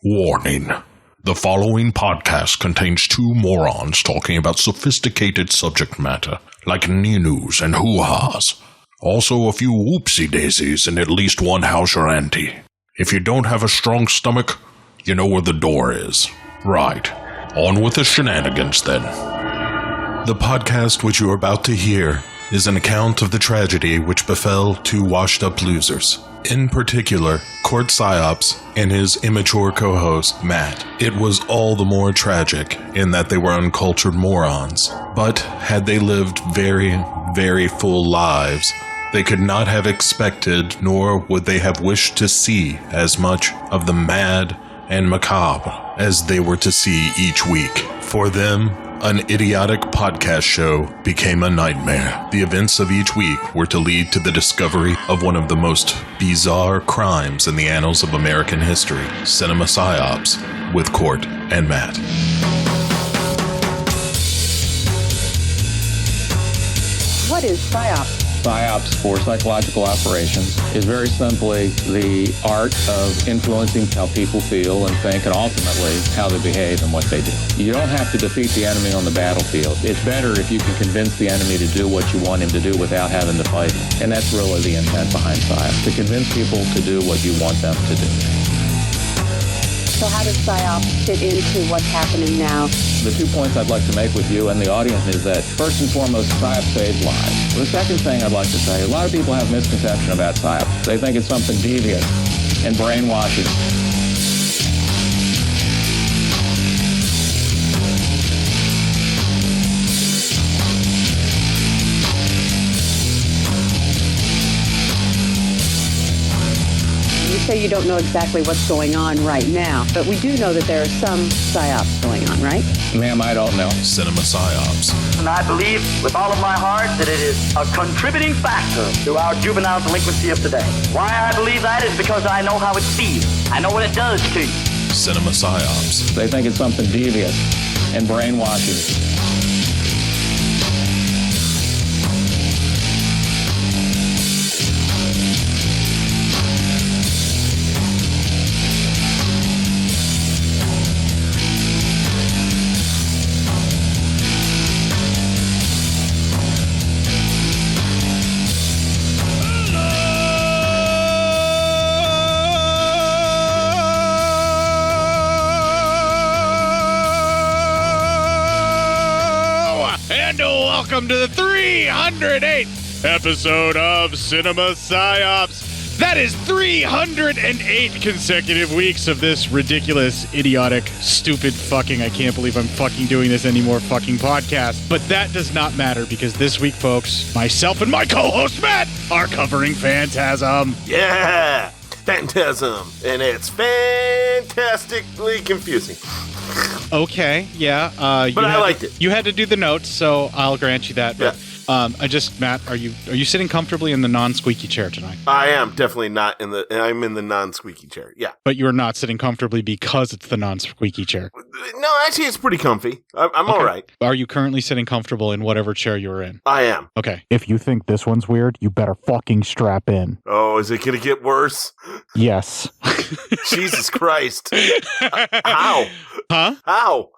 Warning. The following podcast contains two morons talking about sophisticated subject matter, like news and hoo-has. Also a few whoopsie-daisies and at least one house or auntie. If you don't have a strong stomach, you know where the door is. Right. On with the shenanigans then. The podcast which you are about to hear is an account of the tragedy which befell two washed-up losers. In particular, Court PSYOPS and his immature co-host, Matt. It was all the more tragic in that they were uncultured morons. But had they lived very, very full lives, they could not have expected, nor would they have wished to see as much of the mad and macabre as they were to see each week. For them, an idiotic podcast show became a nightmare. The events of each week were to lead to the discovery of one of the most bizarre crimes in the annals of American history, Cinema PSYOPS, with Court and Matt. What is PSYOPS? PSYOPS, for psychological operations, is very simply the art of influencing how people feel and think, and ultimately how they behave and what they do. You don't have to defeat the enemy on the battlefield. It's better if you can convince the enemy to do what you want him to do without having to fight him. And that's really the intent behind PSYOPS, to convince people to do what you want them to do. So how does PSYOPS fit into what's happening now? The 2 points I'd like to make with you and the audience is that, first and foremost, PSYOPS saves lives. The second thing I'd like to say, a lot of people have misconception about PSYOPS. They think it's something deviant and brainwashing. You say you don't know exactly what's going on right now, but we do know that there are some PSYOPs going on, right? Ma'am, I don't know. Cinema PSYOPS. And I believe with all of my heart that it is a contributing factor to our juvenile delinquency of today. Why I believe that is because I know how it feels. I know what it does to you. Cinema PSYOPS. They think it's something deviant and brainwashing. Welcome to the 308th episode of Cinema PSYOPS. That is 308 consecutive weeks of this ridiculous, idiotic, stupid fucking, I can't believe I'm fucking doing this anymore fucking podcast. But that does not matter because this week, folks, myself and my co-host Matt are covering Phantasm. Yeah, Phantasm, and it's fantastically confusing. Okay, yeah. But I liked it. You had to do the notes, so I'll grant you that. But, yeah. Matt, are you sitting comfortably in the non-squeaky chair tonight? I am definitely not I'm in the non-squeaky chair, yeah. But you're not sitting comfortably because it's the non-squeaky chair. No, actually, it's pretty comfy. I'm okay. All right. Are you currently sitting comfortable in whatever chair you're in? I am. Okay. If you think this one's weird, you better fucking strap in. Oh, is it going to get worse? Yes. Jesus Christ. How? Huh? How?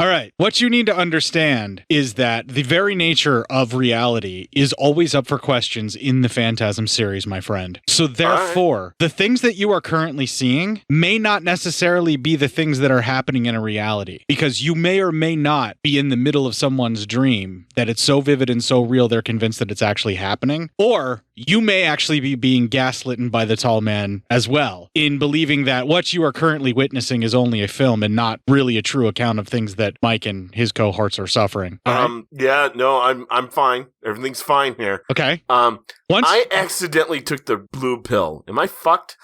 All right. What you need to understand is that the very nature of reality is always up for questions in the Phantasm series, my friend. So therefore, the things that you are currently seeing may not necessarily be the things that are happening in a reality, because you may or may not be in the middle of someone's dream that it's so vivid and so real they're convinced that it's actually happening, or you may actually be being gaslitten by the tall man as well in believing that what you are currently witnessing is only a film and not really a true account of things that Mike and his cohorts are suffering. Yeah, no, I'm fine. Everything's fine here. Okay. I accidentally took the blue pill. Am I fucked?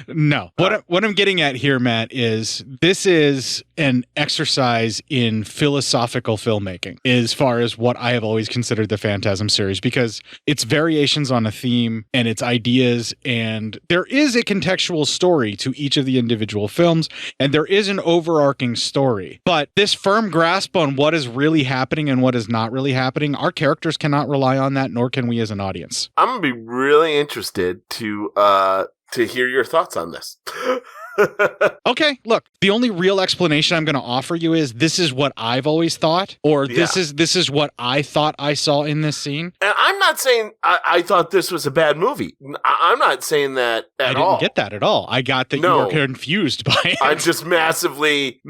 No. What I'm getting at here, Matt, is this is an exercise in philosophical filmmaking as far as what I have always considered the Phantasm series, because it's variations on a theme and its ideas, and there is a contextual story to each of the individual films, and there is an overarching story. But this firm grasp on what is really happening and what is not really happening, our characters cannot rely on that, nor can we as an audience. I'm going to be really interested to hear your thoughts on this. Okay, look, the only real explanation I'm going to offer you is this is what I've always thought, or this is what I thought I saw in this scene. And I'm not saying I thought this was a bad movie. I'm not saying that at all. I didn't get that at all. I got that you were confused by it. I'm just massively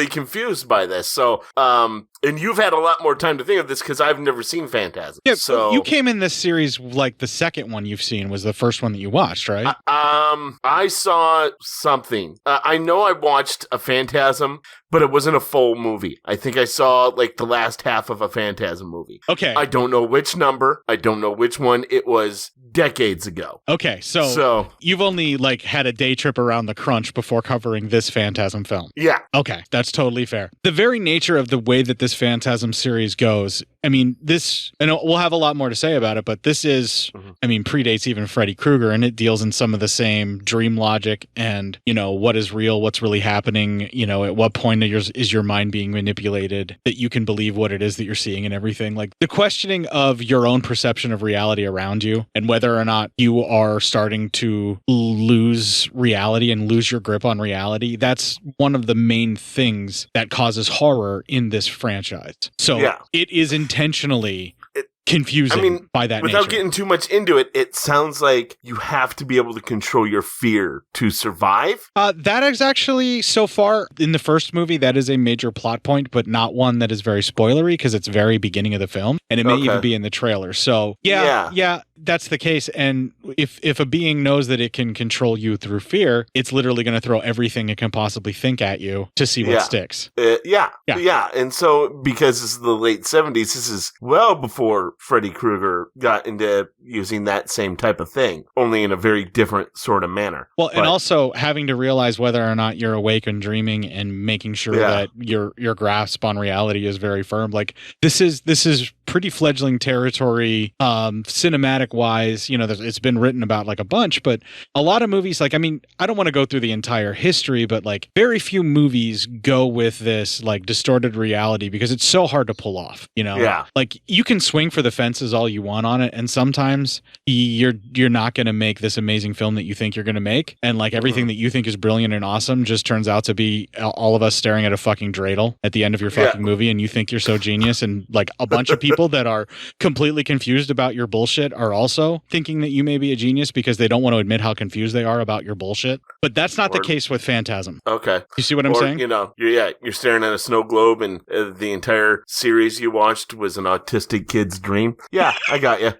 confused by this. So, and you've had a lot more time to think of this because I've never seen Phantasm. Yeah, so you came in this series like the second one you've seen was the first one that you watched, right? I saw something. I know I watched a Phantasm, but it wasn't a full movie. I think I saw like the last half of a Phantasm movie. Okay. I don't know which number. I don't know which one. It was decades ago. Okay, so you've only like had a day trip around the crunch before covering this Phantasm film. Yeah. Okay, that's totally fair. The very nature of the way that this Phantasm series goes, I mean, this, and we'll have a lot more to say about it, but this is, I mean, predates even Freddy Krueger, and it deals in some of the same dream logic and, you know, what is real, what's really happening, you know, at what point is your mind being manipulated that you can believe what it is that you're seeing and everything. Like the questioning of your own perception of reality around you and whether or not you are starting to lose reality and lose your grip on reality, that's one of the main things that causes horror in this franchise. So it is intentionally confusing by that without nature. Getting too much into it, it sounds like you have to be able to control your fear to survive. That is actually, so far in the first movie, that is a major plot point, but not one that is very spoilery because it's very beginning of the film, and it may even be in the trailer. So yeah, that's the case. And if a being knows that it can control you through fear, it's literally going to throw everything it can possibly think at you to see what sticks. Yeah. And so because this is the late 70s, this is well before Freddy Krueger got into using that same type of thing, only in a very different sort of manner. Well, and also having to realize whether or not you're awake and dreaming and making sure that your grasp on reality is very firm. Like this is pretty fledgling territory, cinematic wise. You know, it's been written about like a bunch, but a lot of movies, like, I mean, I don't want to go through the entire history, but like very few movies go with this like distorted reality because it's so hard to pull off, you know? Yeah. Like you can swing for the fences all you want on it, and sometimes you're not going to make this amazing film that you think you're going to make, and like everything that you think is brilliant and awesome just turns out to be all of us staring at a fucking dreidel at the end of your fucking movie, and you think you're so genius, and like a bunch of people that are completely confused about your bullshit are also thinking that you may be a genius because they don't want to admit how confused they are about your bullshit. But that's not the case with Phantasm. Okay. You see what I'm saying? You know, you're staring at a snow globe, and the entire series you watched was an autistic kid's dream. Yeah, I got you.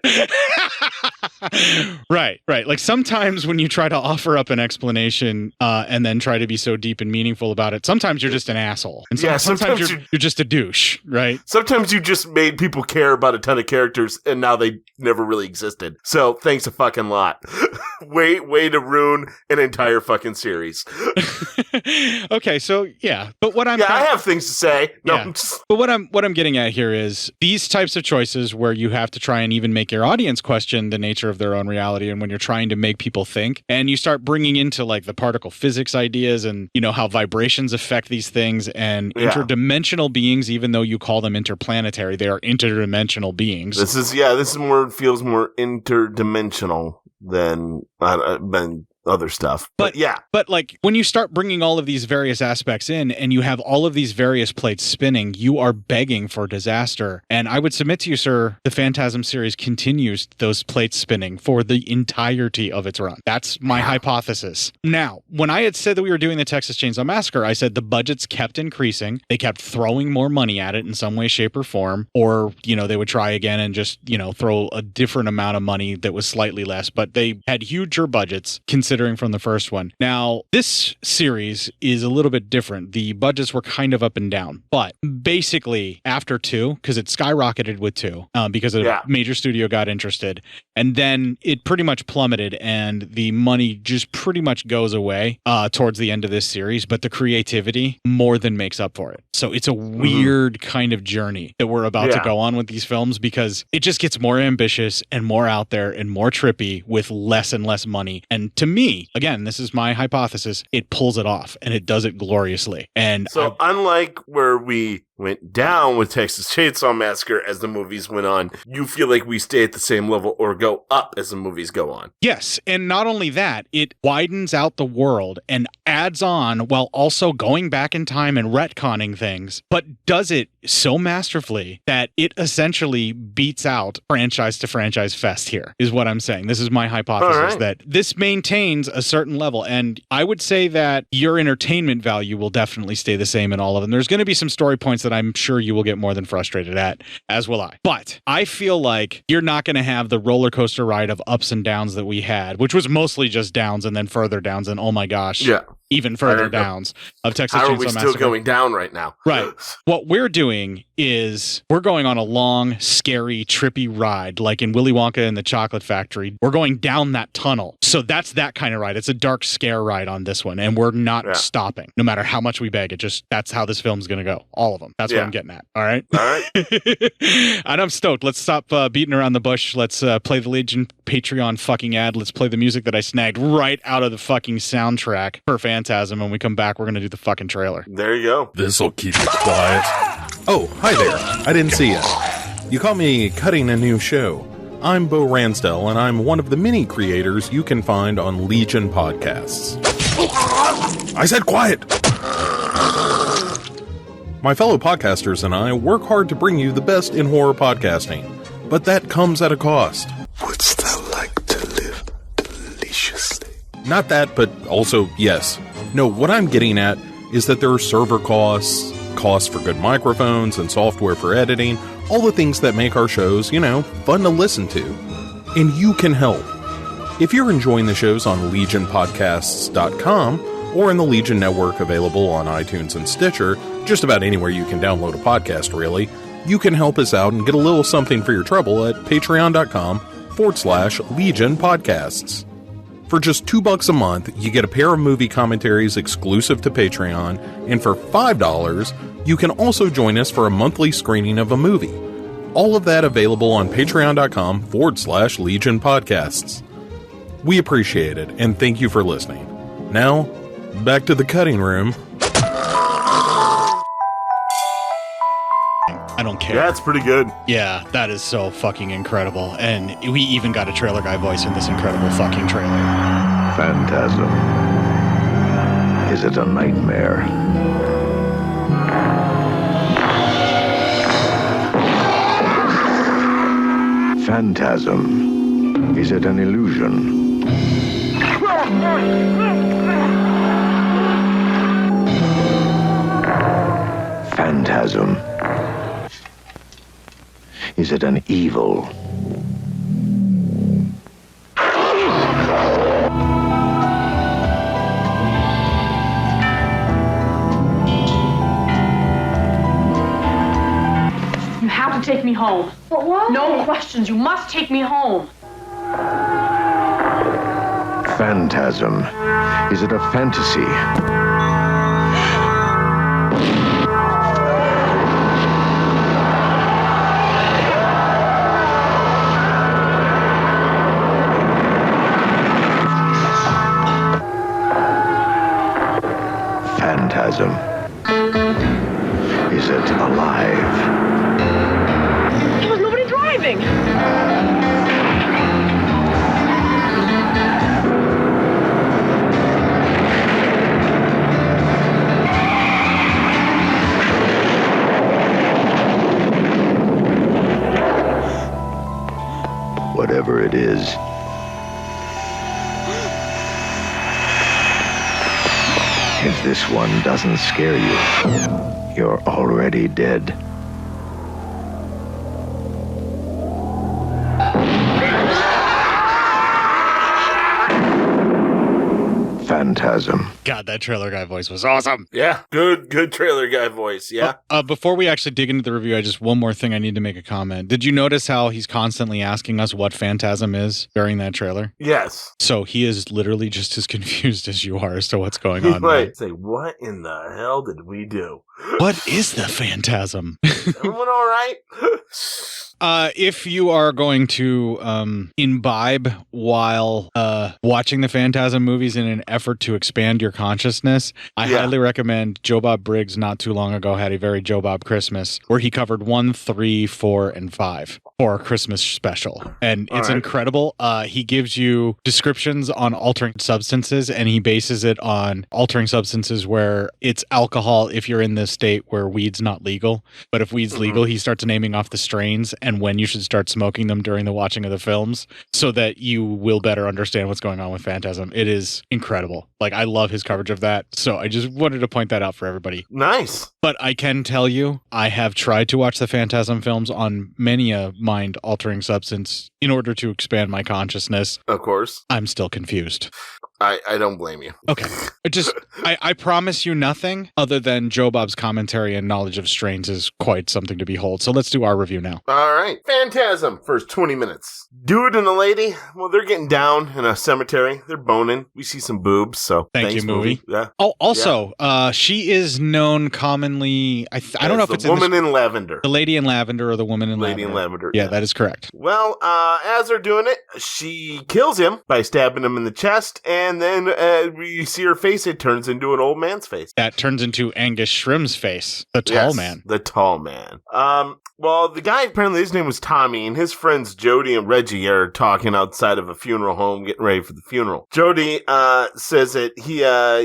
Right. Like sometimes when you try to offer up an explanation and then try to be so deep and meaningful about it, sometimes you're just an asshole. And sometimes you're just a douche, right? Sometimes you just made people care about a ton of characters and now they never really existed. So thanks a fucking lot. way to ruin an entire fucking series. Okay, so but what I'm I have things to say. No, but what I'm getting at here is these types of choices where you have to try and even make your audience question the nature of their own reality, and when you're trying to make people think, and you start bringing into like the particle physics ideas and you know how vibrations affect these things and interdimensional beings, even though you call them interplanetary, they are interdimensional beings. This feels more interdimensional than other stuff. But like when you start bringing all of these various aspects in and you have all of these various plates spinning, you are begging for disaster. And I would submit to you, sir, the Phantasm series continues those plates spinning for the entirety of its run. That's my hypothesis. Now, when I had said that we were doing the Texas Chainsaw Massacre, I said the budgets kept increasing. They kept throwing more money at it in some way, shape, or form. Or, you know, they would try again and just, you know, throw a different amount of money that was slightly less. But they had huger budgets considering from the first one. Now, this series is a little bit different. The budgets were kind of up and down, but basically after 2, because it skyrocketed with 2, because a major studio got interested, and then it pretty much plummeted, and the money just pretty much goes away towards the end of this series, but the creativity more than makes up for it. So it's a weird kind of journey that we're about to go on with these films, because it just gets more ambitious and more out there and more trippy with less and less money. And to me, again, this is my hypothesis, it pulls it off and it does it gloriously. And so unlike where we went down with Texas Chainsaw Massacre as the movies went on, you feel like we stay at the same level or go up as the movies go on. Yes, and not only that, it widens out the world and adds on while also going back in time and retconning things, but does it so masterfully that it essentially beats out franchise to franchise fest here, is what I'm saying. This is my hypothesis, that this maintains a certain level, and I would say that your entertainment value will definitely stay the same in all of them. There's going to be some story points that I'm sure you will get more than frustrated at, as will I. But I feel like you're not going to have the roller coaster ride of ups and downs that we had, which was mostly just downs and then further downs, and oh my gosh. Yeah. Even further downs of Texas Chainsaw Massacre. How are we still going down right now? Right. What we're doing is we're going on a long, scary, trippy ride, like in Willy Wonka and the Chocolate Factory. We're going down that tunnel. So that's that kind of ride. It's a dark scare ride on this one, and we're not stopping. No matter how much we beg, that's how this film's going to go. All of them. That's what I'm getting at. All right? All right. And I'm stoked. Let's stop beating around the bush. Let's play the Legion Patreon fucking ad. Let's play the music that I snagged right out of the fucking soundtrack for Phantasm. When we come back, we're going to do the fucking trailer. There you go. This'll keep it quiet. Oh, hi there. I didn't see you. You caught me cutting a new show. I'm Bo Ransdell, and I'm one of the many creators you can find on Legion Podcasts. I said quiet! My fellow podcasters and I work hard to bring you the best in horror podcasting, but that comes at a cost. Wouldst thou like to live deliciously? Not that, but also yes. No, what I'm getting at is that there are server costs, costs for good microphones and software for editing, all the things that make our shows, fun to listen to. And you can help. If you're enjoying the shows on legionpodcasts.com or in the Legion Network available on iTunes and Stitcher, just about anywhere you can download a podcast, really, you can help us out and get a little something for your trouble at patreon.com/Legion Podcasts. For just $2 a month, you get a pair of movie commentaries exclusive to Patreon, and for $5, you can also join us for a monthly screening of a movie. All of that available on patreon.com/Legion Podcasts. We appreciate it, and thank you for listening. Now, back to the cutting room. I don't care. Yeah, it's pretty good. Yeah, that is so fucking incredible. And we even got a trailer guy voice in this incredible fucking trailer. Phantasm. Is it a nightmare? Phantasm. Is it an illusion? Phantasm. Is it an evil? You have to take me home. But why? No questions. You must take me home. Phantasm. Is it a fantasy? Phantasm. Is it alive? There was nobody driving. Whatever it is, if this one doesn't scare you, you're already dead. Phantasm. God, that trailer guy voice was awesome. Yeah, good trailer guy voice, yeah. Before we actually dig into the review, one more thing I need to make a comment. Did you notice how he's constantly asking us what Phantasm is during that trailer? Yes. So he is literally just as confused as you are as to what's going on. Right. Say, what in the hell did we do? What is the Phantasm? Everyone all right? If you are going to imbibe while watching the Phantasm movies in an effort to expand your consciousness, I highly recommend Joe Bob Briggs not too long ago had a very Joe Bob Christmas where he covered 1, 3, 4, and 5 for a Christmas special. And it's incredible. He gives you descriptions on altering substances, and he bases it on altering substances where it's alcohol if you're in the state where weed's not legal. But if weed's legal, he starts naming off the strains and when you should start smoking them during the watching of the films so that you will better understand what's going on with Phantasm. It is incredible. Like, I love his coverage of that. So I just wanted to point that out for everybody. Nice. But I can tell you, I have tried to watch the Phantasm films on many a mind-altering substance in order to expand my consciousness. Of course. I'm still confused. I don't blame you. Okay. I promise you nothing other than Joe Bob's commentary and knowledge of strains is quite something to behold. So let's do our review now. All right. Phantasm, first 20 minutes. Dude and a lady, well, they're getting down in a cemetery. They're boning. We see some boobs, so thanks, you, movie. Yeah. Oh, also, she is known commonly, I don't know if it's the woman in lavender. The lady in lavender or the woman in lavender. Lady in lavender. Yeah, that is correct. Well, as they're doing it, she kills him by stabbing him in the chest, and then we see her face. It turns into an old man's face. That turns into Angus Scrimm's face, the tall man. The tall man. Well, the guy, apparently his name was Tommy, and his friends Jody and Reggie are talking outside of a funeral home, getting ready for the funeral. Jody says that he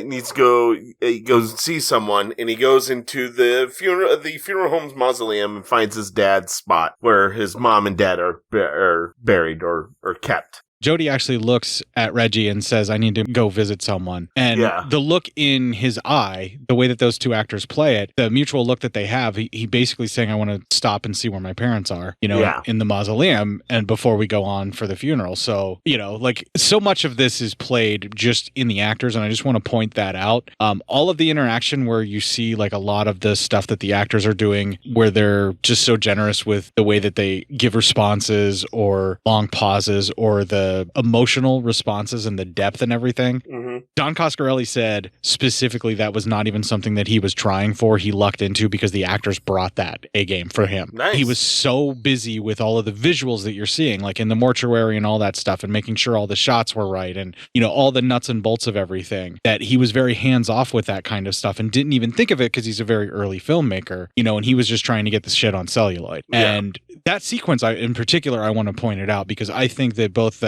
needs to go. He goes and see someone, and he goes into the funeral home's mausoleum and finds his dad's spot where his mom and dad are buried or kept. Jody actually looks at Reggie and says, I need to go visit someone. And the look in his eye, the way that those two actors play it, the mutual look that they have, he basically saying, I want to stop and see where my parents are, in the mausoleum and before we go on for the funeral. So, like so much of this is played just in the actors. And I just want to point that out. All of the interaction where you see like a lot of the stuff that the actors are doing, where they're just so generous with the way that they give responses or long pauses or the emotional responses and the depth and everything. Don Coscarelli said specifically that was not even something that he was trying for. He lucked into because the actors brought that A game for him. Nice. He was so busy with all of the visuals that you're seeing, like in the mortuary and all that stuff, and making sure all the shots were right and, all the nuts and bolts of everything, that he was very hands off with that kind of stuff and didn't even think of it because he's a very early filmmaker, and he was just trying to get the shit on celluloid. Yeah. And that sequence, in particular, I want to point it out because I think that both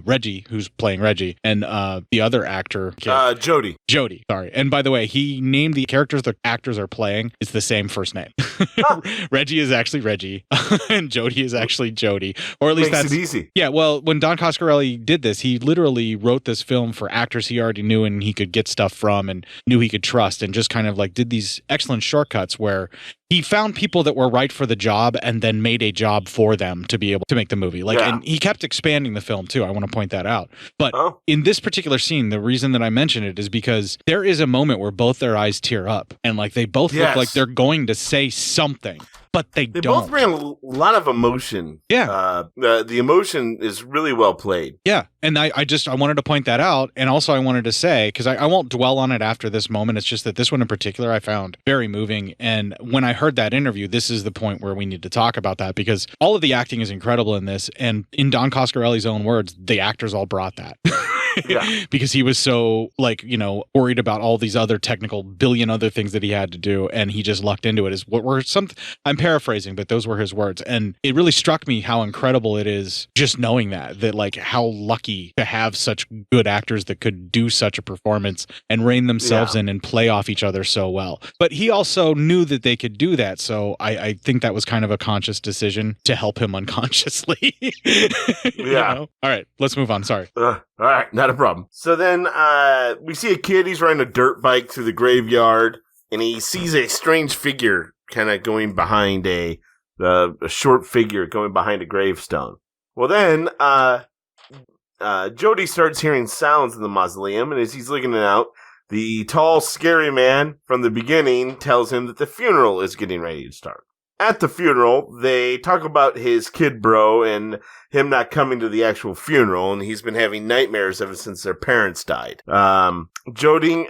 Reggie, who's playing Reggie, and the other actor, Jody, sorry. And by the way, he named the characters the actors are playing is the same first name. Reggie is actually Reggie, and Jody is actually Jody, or at least makes it easy. Yeah. Well, when Don Coscarelli did this, he literally wrote this film for actors he already knew and he could get stuff from and knew he could trust, and just kind of like did these excellent shortcuts where he found people that were right for the job and then made a job for them to be able to make the movie. And he kept expanding the film too. I want to point that out. But in this particular scene, the reason that I mention it is because there is a moment where both their eyes tear up and like they both look like they're going to say something, but they don't. Both bring a lot of emotion. Yeah. The emotion is really well played. Yeah. And I wanted to point that out. And also I wanted to say, because I won't dwell on it after this moment. It's just that this one in particular I found very moving. And when I heard that interview, this is the point where we need to talk about that because all of the acting is incredible in this. And in Don Coscarelli's own words, the actors all brought that. Because he was so worried about all these other technical billion other things that he had to do, and he just lucked into it. Is what were some? I'm paraphrasing, but those were his words, and it really struck me how incredible it is just knowing that like how lucky to have such good actors that could do such a performance and rein themselves in and play off each other so well. But he also knew that they could do that, so I think that was kind of a conscious decision to help him unconsciously. All right, let's move on. Sorry. All right, not a problem. So then we see a kid. He's riding a dirt bike through the graveyard, and he sees a strange figure kind of going behind a short figure going behind a gravestone. Well, then Jody starts hearing sounds in the mausoleum, and as he's looking out, the tall, scary man from the beginning tells him that the funeral is getting ready to start. at the funeral, they talk about his kid bro and him not coming to the actual funeral, and he's been having nightmares ever since their parents died. Jody,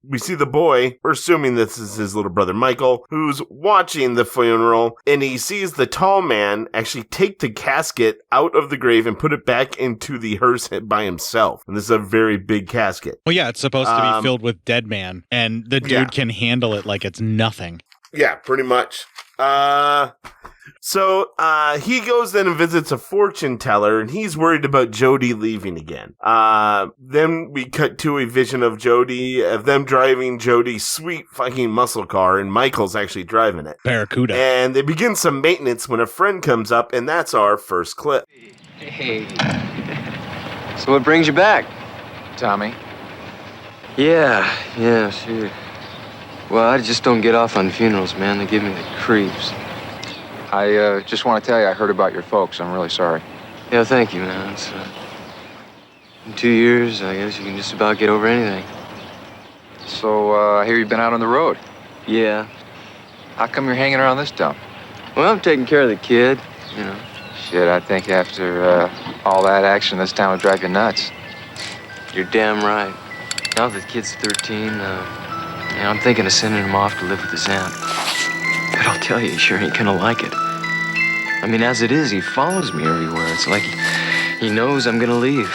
we see the boy, we're assuming this is his little brother Michael, who's watching the funeral, and he sees the tall man actually take the casket out of the grave and put it back into the hearse by himself. And this is a very big casket. Well, yeah, it's supposed to be filled with dead man, and the dude can handle it like it's nothing. Yeah, pretty much. So he goes then and visits a fortune teller, and he's worried about Jody leaving again. Then we cut to a vision of them driving Jody's sweet fucking muscle car, and Michael's actually driving it. Barracuda. And they begin some maintenance when a friend comes up, and that's our first clip. Hey. So what brings you back? Tommy? Yeah, sure. Well, I just don't get off on funerals, man. They give me the creeps. I just want to tell you I heard about your folks. I'm really sorry. Yeah, thank you, man. It's, in 2 years, I guess you can just about get over anything. So, I hear you've been out on the road. Yeah. How come you're hanging around this dump? Well, I'm taking care of the kid, you know. Shit, I think after all that action, this town would drive you nuts. You're damn right. Now that the kid's 13, I'm thinking of sending him off to live with his aunt. But I'll tell you, he sure ain't gonna like it. I mean, as it is, he follows me everywhere. It's like he knows I'm gonna leave.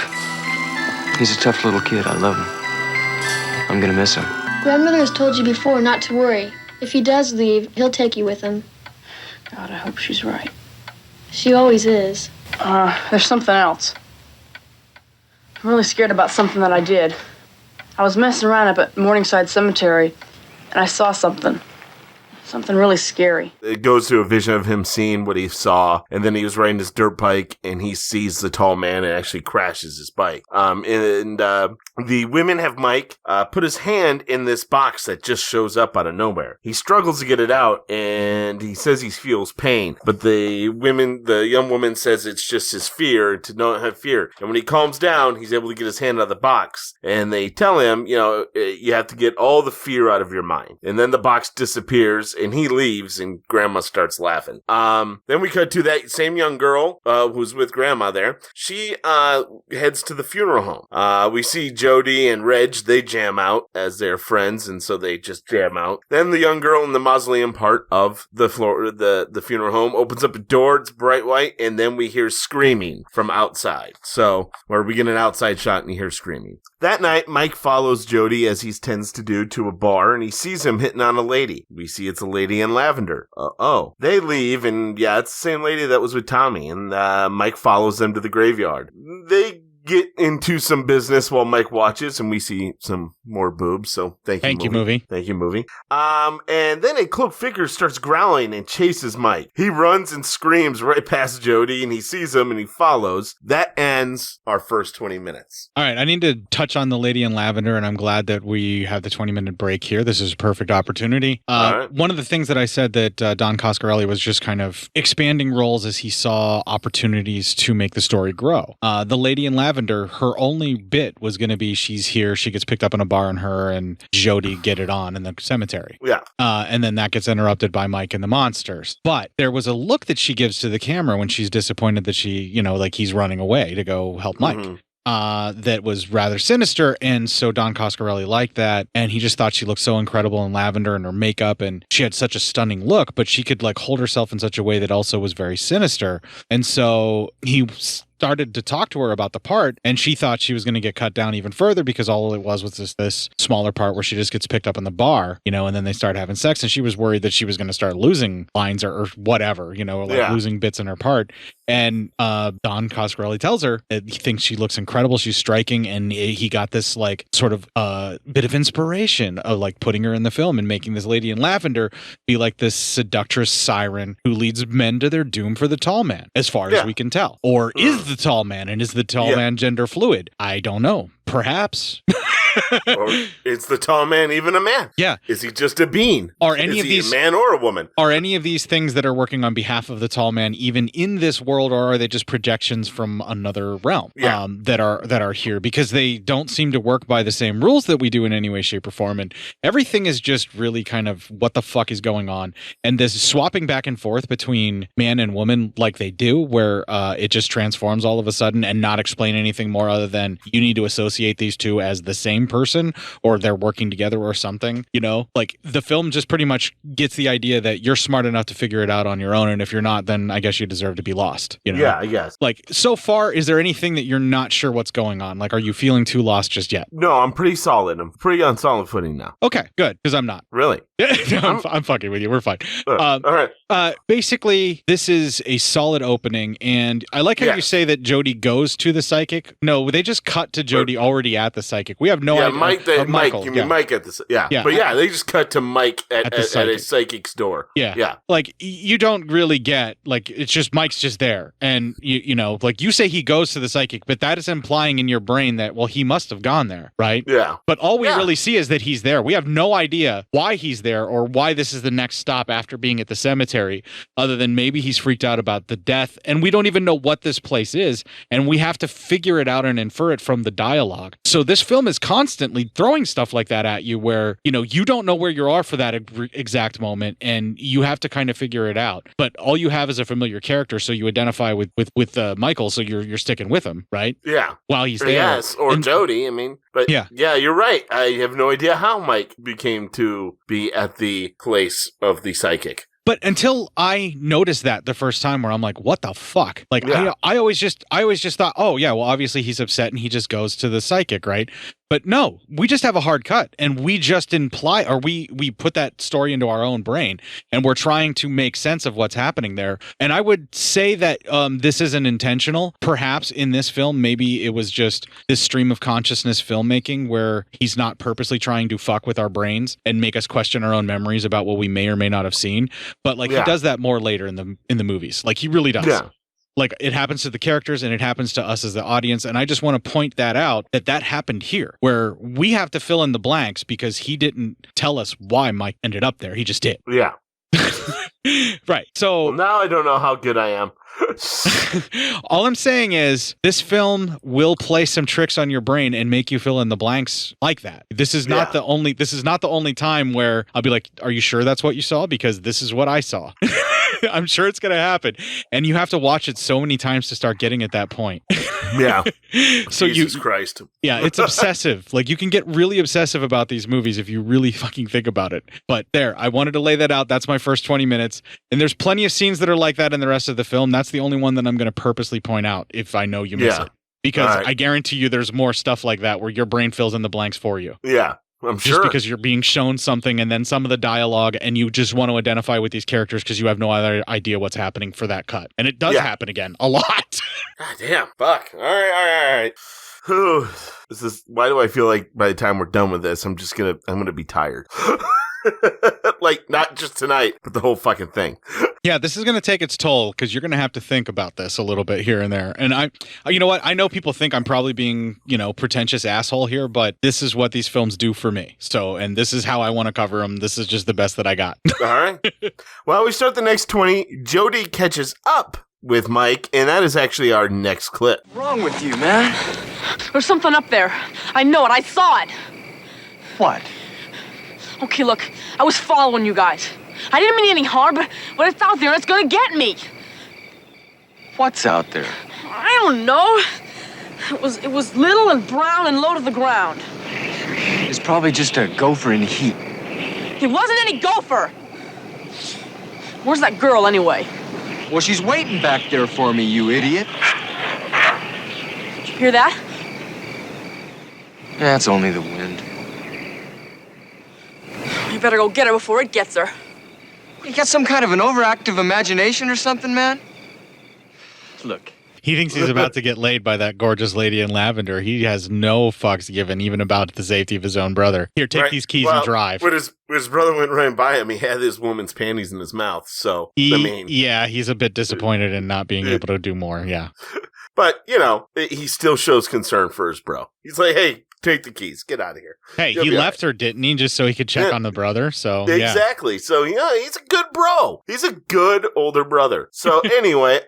He's a tough little kid. I love him. I'm gonna miss him. Grandmother has told you before not to worry. If he does leave, he'll take you with him. God, I hope she's right. She always is. There's something else. I'm really scared about something that I did. I was messing around up at Morningside Cemetery, and I saw something. Something really scary. It goes to a vision of him seeing what he saw, and then he was riding his dirt bike, and he sees the tall man and actually crashes his bike. The women have Mike put his hand in this box that just shows up out of nowhere. He struggles to get it out, and he says he feels pain, but the young woman says it's just his fear, to not have fear. And when he calms down, he's able to get his hand out of the box, and they tell him, you have to get all the fear out of your mind. And then the box disappears, and he leaves, and Grandma starts laughing. Then we cut to that same young girl who's with Grandma there. She heads to the funeral home. We see Jody and Reg, they jam out as their friends, and so they just jam out. Then the young girl in the mausoleum part of the floor, the funeral home, opens up a door, it's bright white, and then we hear screaming from outside. So, where we get an outside shot and you hear screaming. That night, Mike follows Jody, as he tends to do, to a bar, and he sees him hitting on a lady. We see it's a lady in lavender. They leave, and yeah, it's the same lady that was with Tommy, and Mike follows them to the graveyard. They get into some business while Mike watches, and we see some more boobs, so thank you, movie. Thank you, movie. And then a cloaked figure starts growling and chases Mike. He runs and screams right past Jody, and he sees him, and he follows. That ends our first 20 minutes. All right, I need to touch on the lady in lavender, and I'm glad that we have the 20-minute break here. This is a perfect opportunity. Right. One of the things that I said that Don Coscarelli was just kind of expanding roles as he saw opportunities to make the story grow. The lady in lavender, her only bit was going to be she's here, she gets picked up in a bar, and her and Jody get it on in the cemetery. Yeah. And then that gets interrupted by Mike and the monsters. But there was a look that she gives to the camera when she's disappointed that she, like he's running away to go help Mike. Mm-hmm. That was rather sinister, and so Don Coscarelli liked that, and he just thought she looked so incredible in lavender and her makeup, and she had such a stunning look, but she could hold herself in such a way that also was very sinister, and so he started to talk to her about the part, and she thought she was going to get cut down even further because all it was this smaller part where she just gets picked up in the bar, and then they start having sex, and she was worried that she was going to start losing lines or whatever, losing bits in her part. And Don Coscarelli tells her that he thinks she looks incredible, she's striking, and he got this sort of bit of inspiration of putting her in the film and making this lady in lavender be like this seductress siren who leads men to their doom for the tall man, as far as we can tell. Or is the tall man, and is the tall man gender fluid? I don't know. Perhaps. Or is the tall man even a man? Yeah. Is he just a being? Are any is of he these a man or a woman? Are any of these things that are working on behalf of the tall man even in this world, or are they just projections from another realm that are here? Because they don't seem to work by the same rules that we do in any way, shape, or form. And everything is just really kind of what the fuck is going on. And this swapping back and forth between man and woman like they do, where it just transforms all of a sudden and not explain anything more other than you need to associate these two as the same person, or they're working together or something, you know? Like, the film just pretty much gets the idea that you're smart enough to figure it out on your own, and if you're not, then I guess you deserve to be lost, you know? Yeah, I guess. Like, so far, is there anything that you're not sure what's going on? Like, are you feeling too lost just yet? No, I'm pretty solid. I'm pretty on solid footing now. Okay, good, because I'm not. Really? No, I'm fucking with you. We're fine. All right. Basically, this is a solid opening, and I like how you say that Jody goes to the psychic. No, they just cut to Jody already at the psychic. We have no idea. Mike, you mean Mike at the... Yeah. But they just cut to Mike at a psychic's door. Yeah. Like, you don't really get, like, it's just Mike's just there. And, you know, like, you say he goes to the psychic, but that is implying in your brain that, well, he must have gone there, right? Yeah. But all we really see is that he's there. We have no idea why he's there or why this is the next stop after being at the cemetery, other than maybe he's freaked out about the death. And we don't even know what this place is. And we have to figure it out and infer it from the dialogue. So this film is constantly throwing stuff like that at you where, you know, you don't know where you are for that exact moment, and you have to kind of figure it out. But all you have is a familiar character, so you identify with Michael, so you're sticking with him, right? Yeah. While he's there. Yes, or Jody, I mean. But yeah, you're right. I have no idea how Mike became to be at the place of the psychic. But until I noticed that the first time, where I'm like, what the fuck? Like, I always just thought, oh yeah, well, obviously he's upset and he just goes to the psychic, right? But no, we just have a hard cut, and we just imply, or we put that story into our own brain, and we're trying to make sense of what's happening there. And I would say that this isn't intentional. Perhaps in this film, maybe it was just this stream of consciousness filmmaking where he's not purposely trying to fuck with our brains and make us question our own memories about what we may or may not have seen. But like, he does that more later in the movies. Like, he really does. Yeah. Like, it happens to the characters and it happens to us as the audience. And I just want to point that out, that happened here, where we have to fill in the blanks because he didn't tell us why Mike ended up there. He just did. Yeah. Right. So now I don't know how good I am. All I'm saying is this film will play some tricks on your brain and make you fill in the blanks like that. This is not the only time where I'll be like, are you sure that's what you saw? Because this is what I saw. I'm sure it's going to happen. And you have to watch it so many times to start getting at that point. Yeah. So Jesus Christ. Yeah, it's obsessive. Like, you can get really obsessive about these movies if you really fucking think about it. But there, I wanted to lay that out. That's my first 20 minutes. And there's plenty of scenes that are like that in the rest of the film. That's the only one that I'm going to purposely point out if I know you miss it. Because I guarantee you there's more stuff like that where your brain fills in the blanks for you. Yeah. I'm just sure. Because you're being shown something and then some of the dialogue, and you just want to identify with these characters because you have no other idea what's happening for that cut. And it does happen again a lot. God damn, fuck. All right. Why do I feel like by the time we're done with this, I'm gonna be tired. Like, not just tonight, but the whole fucking thing. Yeah, this is going to take its toll because you're going to have to think about this a little bit here and there. And you know what? I know people think I'm probably being, pretentious asshole here, but this is what these films do for me. So, and this is how I want to cover them. This is just the best that I got. All right. Well, we start the next 20. Jody catches up with Mike, and that is actually our next clip. What's wrong with you, man? There's something up there. I know it. I saw it. What? Okay, look, I was following you guys. I didn't mean any harm, but it's out there and it's gonna get me. What's out there? I don't know. It was little and brown and low to the ground. It's probably just a gopher in heat. It wasn't any gopher. Where's that girl anyway? Well, she's waiting back there for me, you idiot. Did you hear that? That's only the wind. You better go get her before it gets her. You got some kind of an overactive imagination or something, man? Look. He thinks he's about to get laid by that gorgeous lady in lavender. He has no fucks given, even about the safety of his own brother. Here, take these keys and drive. When his brother went right by him, he had this woman's panties in his mouth. So, yeah, he's a bit disappointed in not being able to do more. Yeah. But, he still shows concern for his bro. He's like, hey, take the keys. Get out of here. Hey, he left her, didn't he? Just so he could check on the brother. So exactly. So he's a good bro. He's a good older brother. So anyway,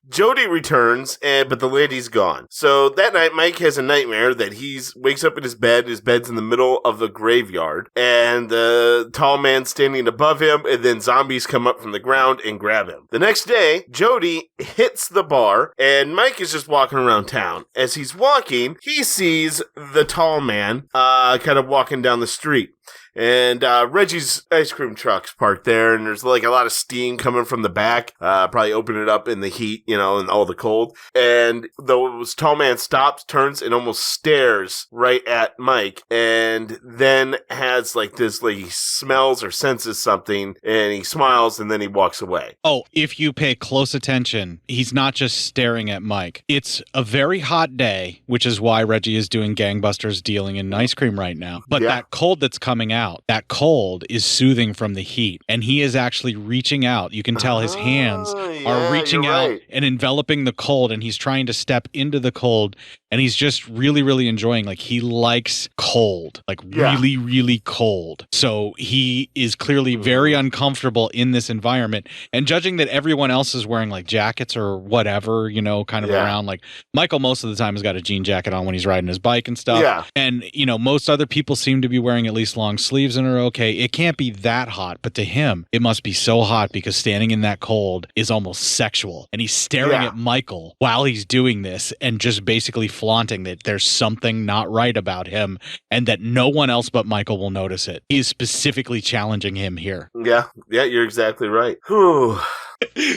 Jody returns, but the lady's gone. So that night, Mike has a nightmare that he wakes up in his bed. His bed's in the middle of the graveyard, and the tall man standing above him, and then zombies come up from the ground and grab him. The next day, Jody hits the bar, and Mike is just walking around town. As he's walking, he sees the tall man kind of walking down the street. And Reggie's ice cream truck's parked there, and there's like a lot of steam coming from the back. Probably open it up in the heat, and all the cold. And the tall man stops, turns, and almost stares right at Mike, and then has like this, like he smells or senses something, and he smiles, and then he walks away. Oh, if you pay close attention, he's not just staring at Mike. It's a very hot day, which is why Reggie is doing gangbusters dealing in ice cream right now. But that cold that's coming out, that cold is soothing from the heat, and he is actually reaching out. You can tell his hands are reaching out and enveloping the cold, and he's trying to step into the cold, and he's just really, really enjoying. Like, he likes cold, like really, really cold. So he is clearly very uncomfortable in this environment, and judging that everyone else is wearing like jackets or whatever, kind of around, like Michael most of the time has got a jean jacket on when he's riding his bike and stuff. Yeah. And, most other people seem to be wearing at least long sleeves and are okay. It can't be that hot, but to him, it must be so hot because standing in that cold is almost sexual. And he's staring at Michael while he's doing this and just basically flaunting that there's something not right about him and that no one else but Michael will notice it. He is specifically challenging him here. Yeah, you're exactly right. Whew.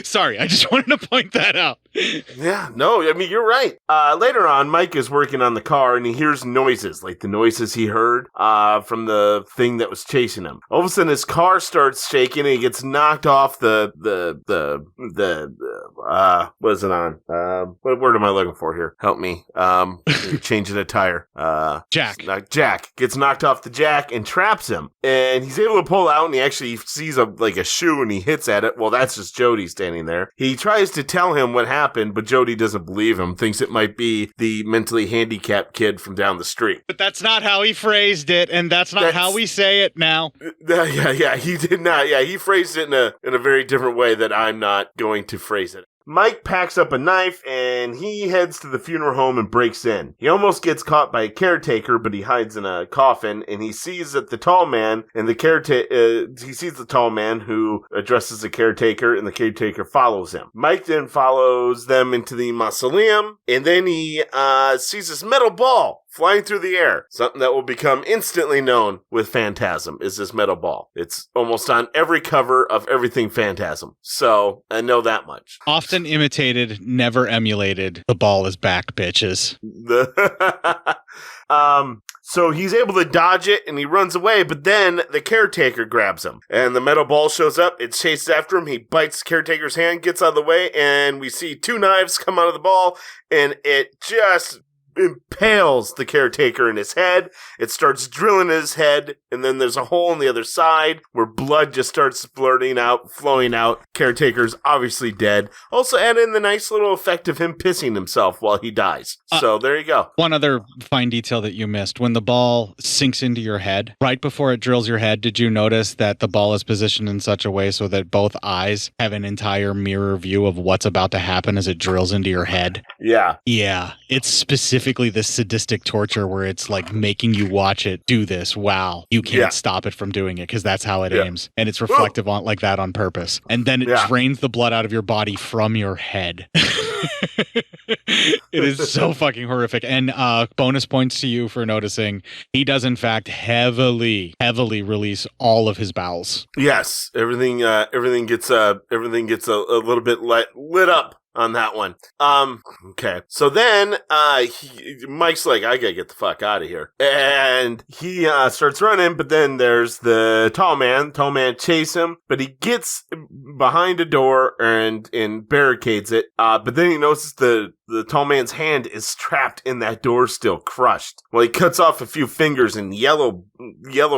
Sorry, I just wanted to point that out. Yeah, no, I mean, you're right. Later on, Mike is working on the car, and he hears noises, like the noises he heard from the thing that was chasing him. All of a sudden, his car starts shaking, and he gets knocked off what is it on? What word am I looking for here? Help me. Changing a tire. Jack gets knocked off the jack and traps him, and he's able to pull out, and he actually sees a shoe, and he hits at it. Well, that's just Jody standing there. He tries to tell him what happened, but Jody doesn't believe him, thinks it might be the mentally handicapped kid from down the street. But that's not how he phrased it, and that's not how we say it now. Yeah, he did not. Yeah, he phrased it in a very different way that I'm not going to phrase it. Mike packs up a knife and he heads to the funeral home and breaks in. He almost gets caught by a caretaker, but he hides in a coffin, and he sees that the tall man and he sees the tall man who addresses the caretaker, and the caretaker follows him. Mike then follows them into the mausoleum, and then he sees this metal ball flying through the air. Something that will become instantly known with Phantasm is this metal ball. It's almost on every cover of everything Phantasm. So I know that much. Often imitated, never emulated. The ball is back, bitches. So he's able to dodge it and he runs away, but then the caretaker grabs him and the metal ball shows up. It chases after him. He bites the caretaker's hand, gets out of the way, and we see two knives come out of the ball, and it just impales the caretaker in his head. It starts drilling his head, and then there's a hole on the other side where blood just starts flowing out. Caretaker's obviously dead. Also add in the nice little effect of him pissing himself while he dies. So there you go. One other fine detail that you missed. When the ball sinks into your head, right before it drills your head, did you notice that the ball is positioned in such a way so that both eyes have an entire mirror view of what's about to happen as it drills into your head? Yeah. Yeah. It's specifically this sadistic torture where it's like making you watch it do this. Wow. You can't stop it from doing it because that's how it aims. And it's reflective on like that on purpose. And then it drains the blood out of your body from your head. It is so fucking horrific. And bonus points to you for noticing he does in fact heavily release all of his bowels. Yes. Everything gets a little bit lit up on that one. Okay. So then, Mike's like, I gotta get the fuck out of here. And he, starts running, but then there's the tall man. Tall man chase him, but he gets behind a door and barricades it. But then he notices the the tall man's hand is trapped in that door still, crushed. Well, he cuts off a few fingers and yellow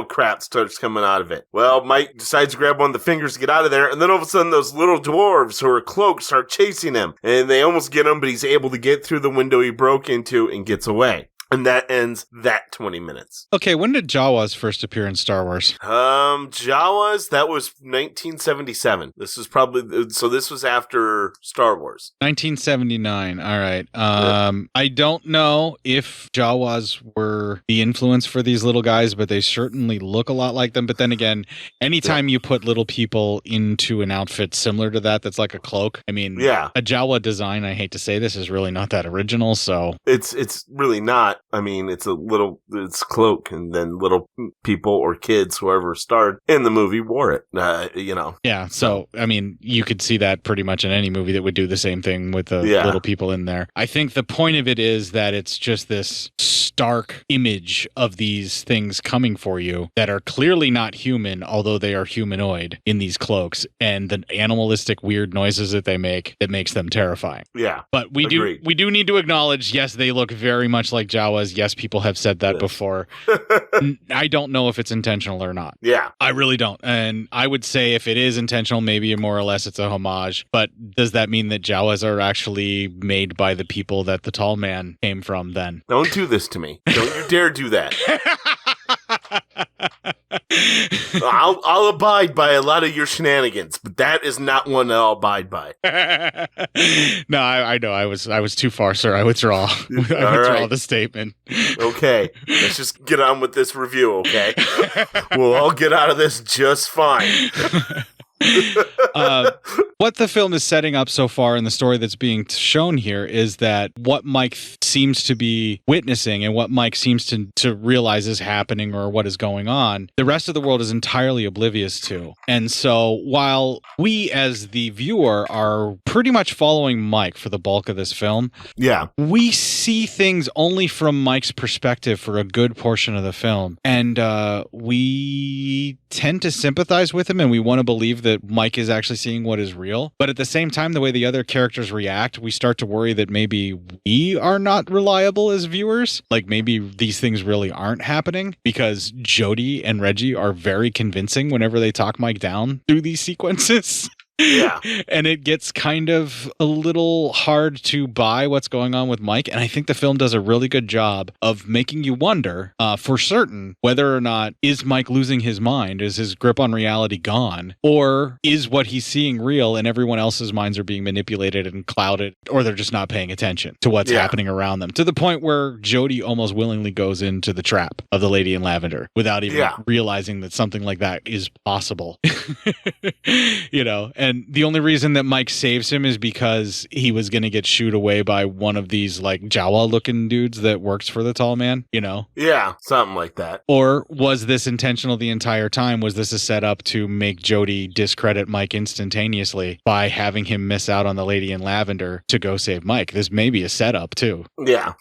crap starts coming out of it. Well, Mike decides to grab one of the fingers to get out of there, and then all of a sudden those little dwarves who are cloaked start chasing him, and they almost get him, but he's able to get through the window he broke into and gets away. And that ends that 20 minutes. Okay, when did Jawas first appear in Star Wars? Jawas, that was 1977. This was after Star Wars. 1979. All right. I don't know if Jawas were the influence for these little guys, but they certainly look a lot like them. But then again, anytime you put little people into an outfit similar to that, that's like a cloak. I mean, a Jawa design, I hate to say this, is really not that original. So it's really not. I mean, it's cloak, and then little people or kids, whoever starred in the movie, wore it, Yeah, so, I mean, you could see that pretty much in any movie that would do the same thing with the little people in there. I think the point of it is that it's just this stark image of these things coming for you that are clearly not human, although they are humanoid in these cloaks, and the animalistic weird noises that they make that makes them terrifying. Yeah, but we do need to acknowledge, yes, they look very much like Jawas. Yes, people have said that before. I don't know if it's intentional or not. Yeah. I really don't. And I would say if it is intentional, maybe more or less it's a homage. But does that mean that Jawas are actually made by the people that the tall man came from then? Don't do this to me. Don't you dare do that. I'll abide by a lot of your shenanigans, but that is not one that I'll abide by. No, I know. I was too far, sir. I withdraw. I withdraw the statement. Okay. Let's just get on with this review, okay? We'll all get out of this just fine. What the film is setting up so far in the story that's being shown here is that what Mike seems to be witnessing and what Mike seems to realize is happening or what is going on, the rest of the world is entirely oblivious to. And so while we as the viewer are pretty much following Mike for the bulk of this film, we see things only from Mike's perspective for a good portion of the film. And we tend to sympathize with him, and we want to believe that Mike is actually seeing what is real. But at the same time, the way the other characters react, we start to worry that maybe we are not reliable as viewers. Like maybe these things really aren't happening, because Jody and Reggie are very convincing whenever they talk Mike down through these sequences. Yeah. And it gets kind of a little hard to buy what's going on with Mike. And I think the film does a really good job of making you wonder for certain whether or not is Mike losing his mind? Is his grip on reality gone? Or is what he's seeing real and everyone else's minds are being manipulated and clouded, or they're just not paying attention to what's happening around them, to the point where Jody almost willingly goes into the trap of the lady in lavender without even realizing that something like that is possible. And the only reason that Mike saves him is because he was going to get shooed away by one of these like Jawa looking dudes that works for the tall man, Yeah, something like that. Or was this intentional the entire time? Was this a setup to make Jody discredit Mike instantaneously by having him miss out on the lady in lavender to go save Mike? This may be a setup too. Yeah.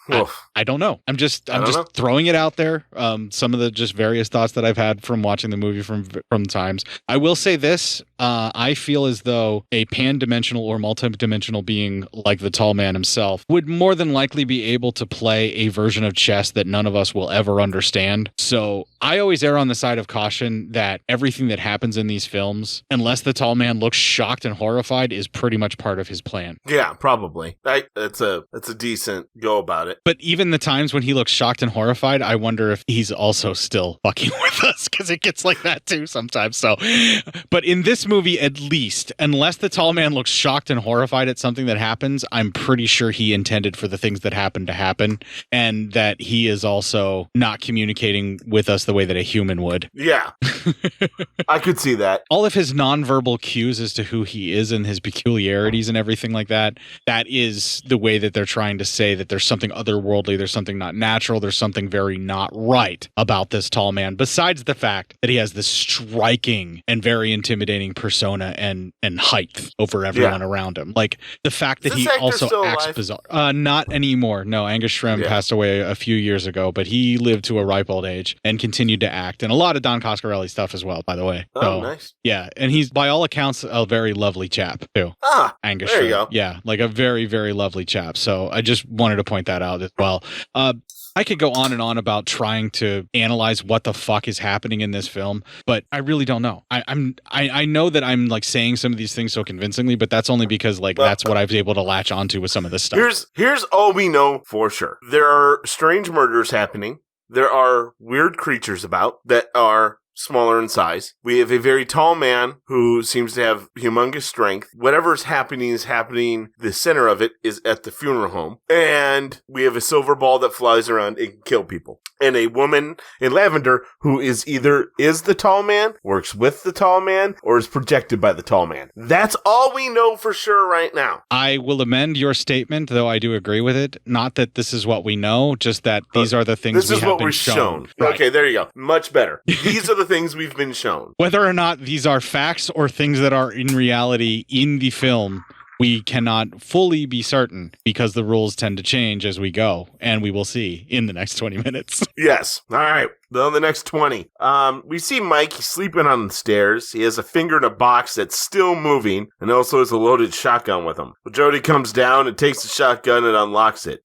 I don't know. I'm just throwing it out there. Some of the just various thoughts that I've had from watching the movie from times. I will say this. I feel as though a pan-dimensional or multi-dimensional being like the tall man himself would more than likely be able to play a version of chess that none of us will ever understand. So I always err on the side of caution that everything that happens in these films, unless the tall man looks shocked and horrified, is pretty much part of his plan. Yeah, probably. That's a decent go about it. But even the times when he looks shocked and horrified, I wonder if he's also still fucking with us, because it gets like that too sometimes. So, but in this movie, at least, unless the tall man looks shocked and horrified at something that happens, I'm pretty sure he intended for the things that happen to happen, and that he is also not communicating with us the way that a human would. Yeah. I could see that. All of his nonverbal cues as to who he is and his peculiarities and everything like that, that is the way that they're trying to say that there's something otherworldly, there's something not natural, there's something very not right about this tall man, besides the fact that he has this striking and very intimidating persona and and height over everyone around him. Like the fact that Is he this actor also still acts alive? bizarre. Not anymore. No, Angus Scrimm passed away a few years ago, but he lived to a ripe old age and continued to act in a lot of Don Coscarelli stuff as well, by the way. Oh, So, nice. Yeah, and he's by all accounts a very lovely chap too. Angus there you Scrimm. go. Yeah, like a very, very lovely chap. So I just wanted to point that out as well. I could go on and on about trying to analyze what the fuck is happening in this film, but I really don't know. I know that I'm like saying some of these things so convincingly, but that's only because like that's what I was able to latch onto with some of this stuff. Here's all we know for sure. There are strange murders happening. There are weird creatures about that are smaller in size. We have a very tall man who seems to have humongous strength. Whatever's happening is happening. The center of it is at the funeral home. And we have a silver ball that flies around and can kill people. And a woman in lavender who is either is the tall man, works with the tall man, or is projected by the tall man. That's all we know for sure right now. I will amend your statement, though I do agree with it. Not that this is what we know, just that these are the things This we is have what been we're shown. shown. Okay, there you go. Much better. These are the things we've been shown. Whether or not these are facts or things that are in reality in the film, we cannot fully be certain because the rules tend to change as we go, and we will see in the next 20 minutes. Yes. All right. On the next 20, we see Mike. He's sleeping on the stairs. He has a finger in a box that's still moving and also has a loaded shotgun with him. Well, Jody comes down and takes the shotgun and unlocks it.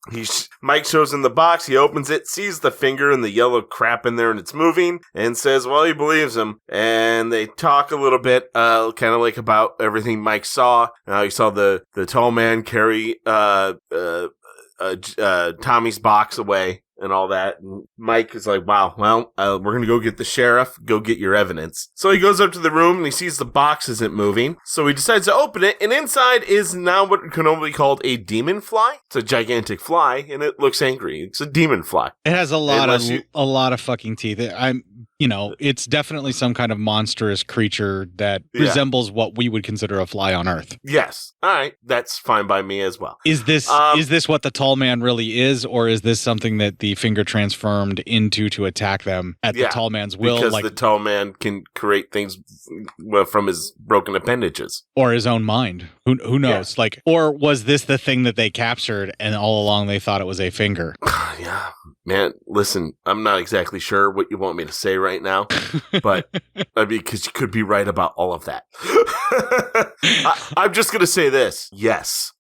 Mike shows him the box. He opens it, sees the finger and the yellow crap in there and it's moving and says, well, he believes him. And they talk a little bit, kind of like about everything Mike saw. He saw the tall man carry Tommy's box away and all that. And Mike is like, wow, well, we're going to go get the sheriff, go get your evidence. So he goes up to the room and he sees the box isn't moving. So he decides to open it, and inside is now what can only be called a demon fly. It's a gigantic fly and it looks angry. It's a demon fly. It has a lot of fucking teeth. It's definitely some kind of monstrous creature that resembles what we would consider a fly on Earth. Yes. All right. That's fine by me as well. Is this what the tall man really is, or is this something that the finger transformed into to attack them at the tall man's will? Because the tall man can create things from his broken appendages. Or his own mind. Who knows? Yeah. Or was this the thing that they captured and all along they thought it was a finger? Yeah. Man, listen, I'm not exactly sure what you want me to say right now, but because you could be right about all of that. I'm just going to say this. Yes.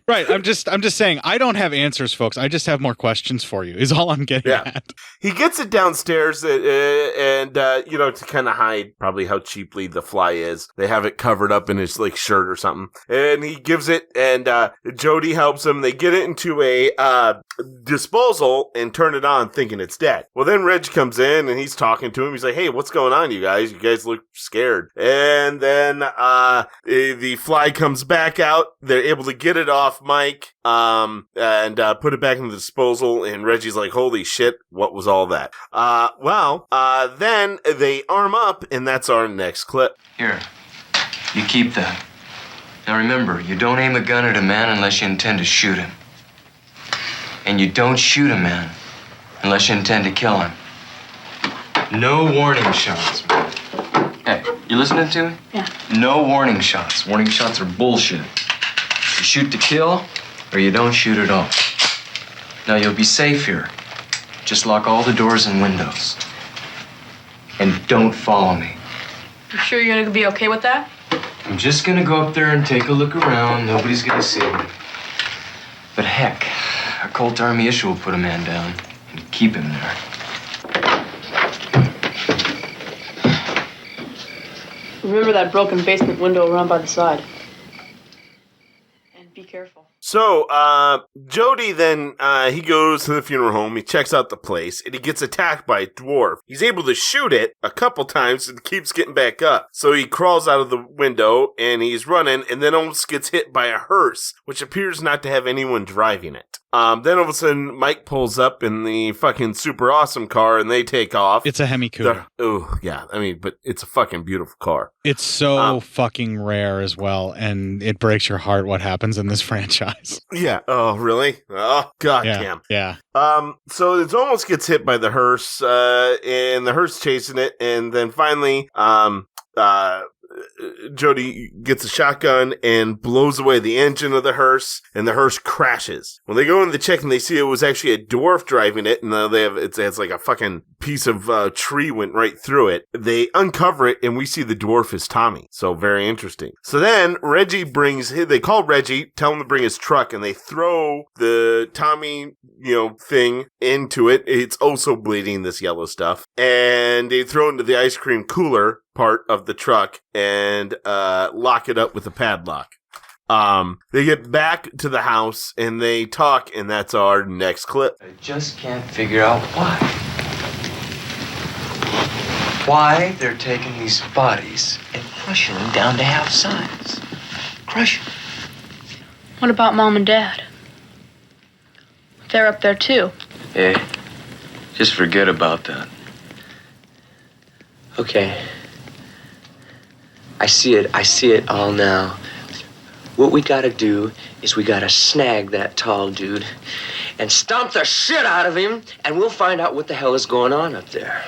Right. I'm just saying I don't have answers, folks. I just have more questions for you is all I'm getting at. He gets it downstairs and to kind of hide probably how cheaply the fly is. They have it covered up in his shirt or something. And he gives it and Jody helps him. They get it into a disposal and turn it on thinking it's dead. Well, then Reg comes in and he's talking to him. He's like, hey, what's going on, you guys? You guys look scared. And then the fly comes back out. They're able to get it off Mike and put it back in the disposal. And Reggie's like, holy shit, what was all that? Then they arm up, and that's our next clip. Here, you keep that. Now remember, you don't aim a gun at a man unless you intend to shoot him. And you don't shoot a man unless you intend to kill him. No warning shots. Hey, you listening to me? Yeah. No warning shots. Warning shots are bullshit. You shoot to kill, or you don't shoot at all. Now you'll be safe here. Just lock all the doors and windows. And don't follow me. You sure you're gonna be okay with that? I'm just gonna go up there and take a look around. Nobody's gonna see me. But heck, a Colt Army issue will put a man down and keep him there. Remember that broken basement window around by the side. And be careful. So, Jody then, he goes to the funeral home, he checks out the place, and he gets attacked by a dwarf. He's able to shoot it a couple times and keeps getting back up. So he crawls out of the window, and he's running, and then almost gets hit by a hearse, which appears not to have anyone driving it. Then all of a sudden, Mike pulls up in the fucking super awesome car, and they take off. It's a Hemi Coupe. Oh, yeah. I mean, but it's a fucking beautiful car. It's so fucking rare as well, and it breaks your heart what happens in this franchise. Yeah. Oh, really? Oh, goddamn. Yeah. So it almost gets hit by the hearse, and the hearse chasing it, and then finally, Jody gets a shotgun and blows away the engine of the hearse, and the hearse crashes. When they go in to check and they see it was actually a dwarf driving it, and it's like a fucking piece of tree went right through it. They uncover it, and we see the dwarf is Tommy. So very interesting. So then they call Reggie, tell him to bring his truck, and they throw the Tommy, thing into it. It's also bleeding, this yellow stuff. And they throw it into the ice cream cooler part of the truck and lock it up with a padlock. They get back to the house and they talk, and that's our next clip. I just can't figure out why they're taking these bodies and crushing them down to half size. Crush them. What about Mom and Dad? They're up there too. Hey, just forget about that. Okay. I see it all now. What we gotta do is we gotta snag that tall dude and stomp the shit out of him, and we'll find out what the hell is going on up there.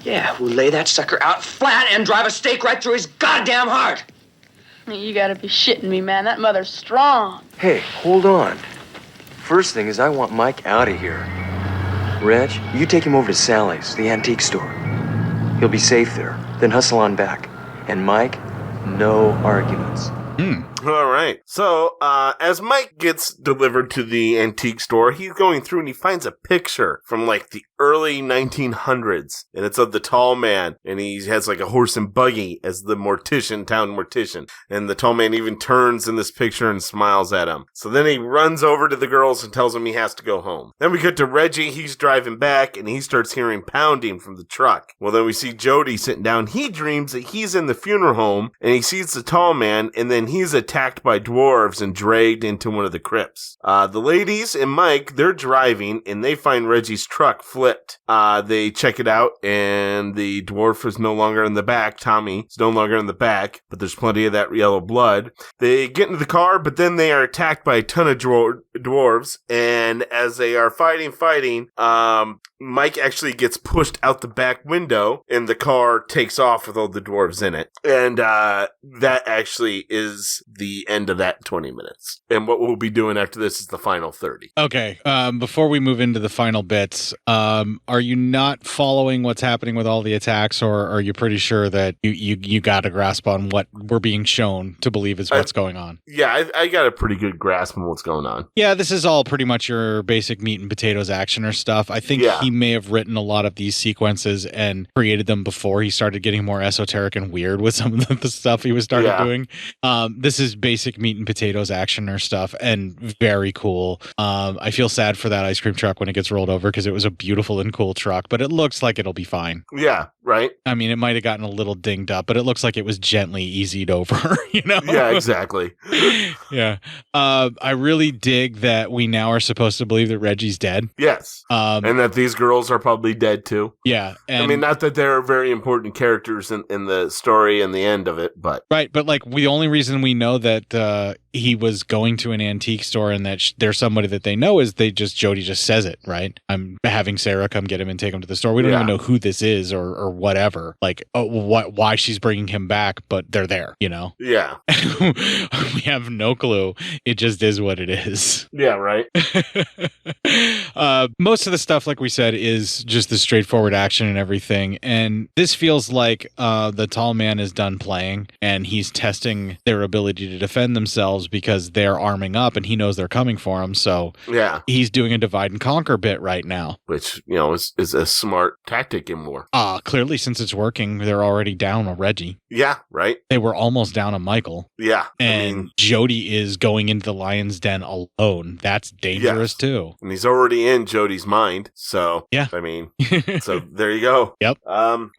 Yeah, we'll lay that sucker out flat and drive a stake right through his goddamn heart. You gotta be shitting me, man. That mother's strong. Hey, hold on. First thing is I want Mike out of here. Reg, you take him over to Sally's, the antique store. He'll be safe there. Then hustle on back. And Mike, no arguments. All right. So, as Mike gets delivered to the antique store, he's going through and he finds a picture from like the early 1900s, and it's of the tall man, and he has like a horse and buggy as the town mortician, and the tall man even turns in this picture and smiles at him. So then he runs over to the girls and tells them he has to go home. Then we get to Reggie. He's driving back, and he starts hearing pounding from the truck. Well, then we see Jody sitting down. He dreams that he's in the funeral home, and he sees the tall man, and then he's attacked by dwarves and dragged into one of the crypts. The ladies and Mike, they're driving, and they find Reggie's truck flipped. They check it out, and the dwarf is no longer in the back. Tommy is no longer in the back, but there's plenty of that yellow blood. They get into the car, but then they are attacked by a ton of dwarves, and as they are fighting, Mike actually gets pushed out the back window, and the car takes off with all the dwarves in it. And that actually is the end of that 20 minutes. And what we'll be doing after this is the final 30. Okay, before we move into the final bits, are you not following what's happening with all the attacks, or are you pretty sure that you got a grasp on what we're being shown to believe is what's going on? Yeah, I got a pretty good grasp on what's going on. Yeah, this is all pretty much your basic meat and potatoes actioner stuff. I think he may have written a lot of these sequences and created them before he started getting more esoteric and weird with some of the stuff he was doing. This is basic meat and potatoes actioner stuff, and very cool. I feel sad for that ice cream truck when it gets rolled over, because it was a beautiful and cool truck, but it looks like it'll be fine. Yeah, right? I mean, it might have gotten a little dinged up, but it looks like it was gently easied over, Yeah, exactly. Yeah. I really dig that we now are supposed to believe that Reggie's dead. Yes. And that these girls are probably dead too. Yeah. I mean, not that they're very important characters in the story and the end of it, but... Right, but like the only reason we know that he was going to an antique store and that there's somebody that they know is Jody just says it, right? I'm having Sarah come get him and take him to the store. We don't even know who this is or whatever, like why she's bringing him back, but they're there, Yeah. We have no clue. It just is what it is. Yeah, right. Most of the stuff, like we said, is just the straightforward action and everything. And this feels like the tall man is done playing and he's testing their ability to defend themselves because they're arming up and he knows they're coming for him. So he's doing a divide and conquer bit right now. Which, is a smart tactic in war. Clearly, since it's working, they're already down a Reggie. Yeah, right. They were almost down a Michael. Yeah. And Jody is going into the lion's den alone. That's dangerous too. And he's already in Jody's mind. So, yeah. I mean, so there you go. Yep.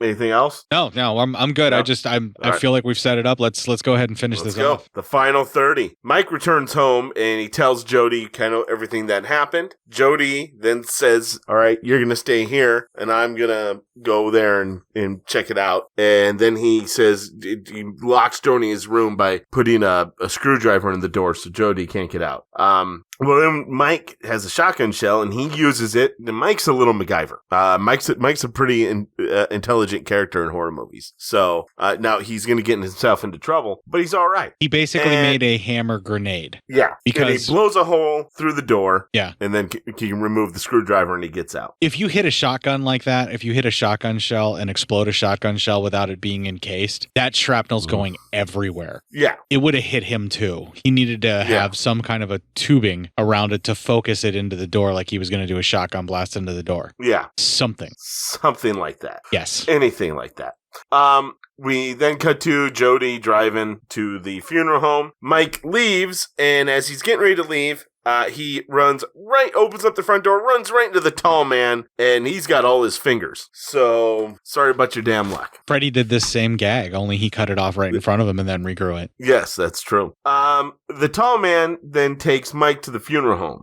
Anything else? No, I'm good. No? I feel like we've set it up. Let's go ahead and finish this off. The final 30. Mike returns home and he tells Jody kind of everything that happened. Jody then says, all right, you're going to stay here and I'm going to go there and check it out. And then he says, he locks Jody in his room by putting a screwdriver in the door so Jody can't get out. Well, then Mike has a shotgun shell, and he uses it. And Mike's a little MacGyver. Mike's a pretty intelligent character in horror movies. So now he's going to get himself into trouble, but he's all right. He basically made a hammer grenade. Yeah, because and he blows a hole through the door. Yeah, and then he can remove the screwdriver, and he gets out. If you hit a shotgun like that, if you hit a shotgun shell and explode a shotgun shell without it being encased, that shrapnel's going everywhere. Yeah, it would have hit him too. He needed to have some kind of a tubing around it to focus it into the door, like he was going to do a shotgun blast into the door. Yeah. Something like that. Yes. Anything like that. We then cut to Jody driving to the funeral home. Mike leaves, and as he's getting ready to leave, he opens up the front door, runs right into the tall man, and he's got all his fingers. So, sorry about your damn luck. Freddy did this same gag, only he cut it off right in front of him and then regrew it. Yes, that's true. The tall man then takes Mike to the funeral home.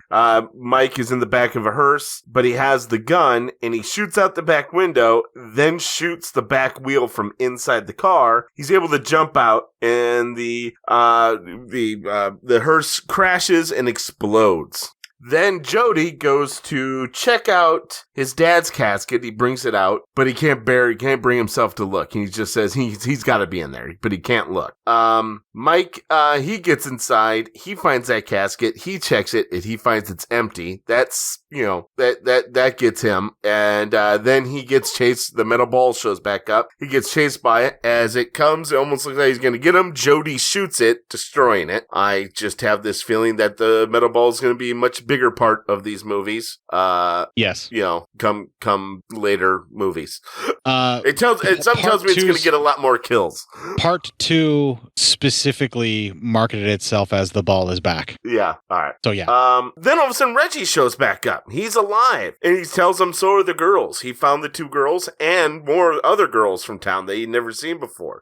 Mike is in the back of a hearse, but he has the gun, and he shoots out the back window, then shoots the back wheel from inside the car. He's able to jump out, and the hearse crashes and explodes. Then Jody goes to check out his dad's casket. He brings it out, but he can't bring himself to look. He just says he's got to be in there, but he can't look. Mike, he gets inside. He finds that casket. He checks it, and he finds it's empty. That's, that gets him. And then he gets chased. The metal ball shows back up. He gets chased by it. As it comes, it almost looks like he's going to get him. Jody shoots it, destroying it. I just have this feeling that the metal ball is going to be much bigger part of these movies. Yes. Come later movies. Something tells me it's going to get a lot more kills. Part 2 specifically marketed itself as the ball is back. Yeah. All right. So yeah. Then all of a sudden Reggie shows back up. He's alive, and he tells them so are the girls. He found the 2 girls and more other girls from town that he'd never seen before.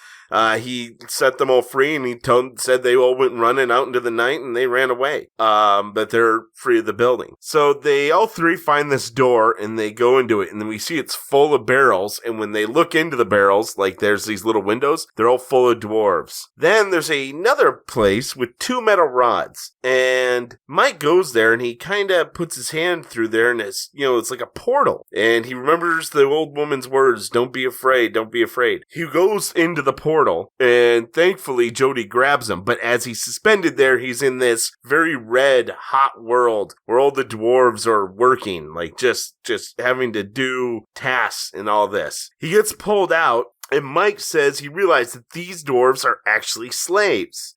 He set them all free, and he said they all went running out into the night, and they ran away. But they're free of the building. So they all 3 find this door, and they go into it, and then we see it's full of barrels, and when they look into the barrels, like there's these little windows, they're all full of dwarves. Then there's another place with 2 metal rods, and Mike goes there, and he kind of puts his hand through there, and it's like a portal, and he remembers the old woman's words, don't be afraid, don't be afraid. He goes into the portal, and thankfully Jody grabs him, but as he's suspended there, he's in this very red, hot world where all the dwarves are working, like just having to do tasks and all this. He gets pulled out, and Mike says he realized that these dwarves are actually slaves.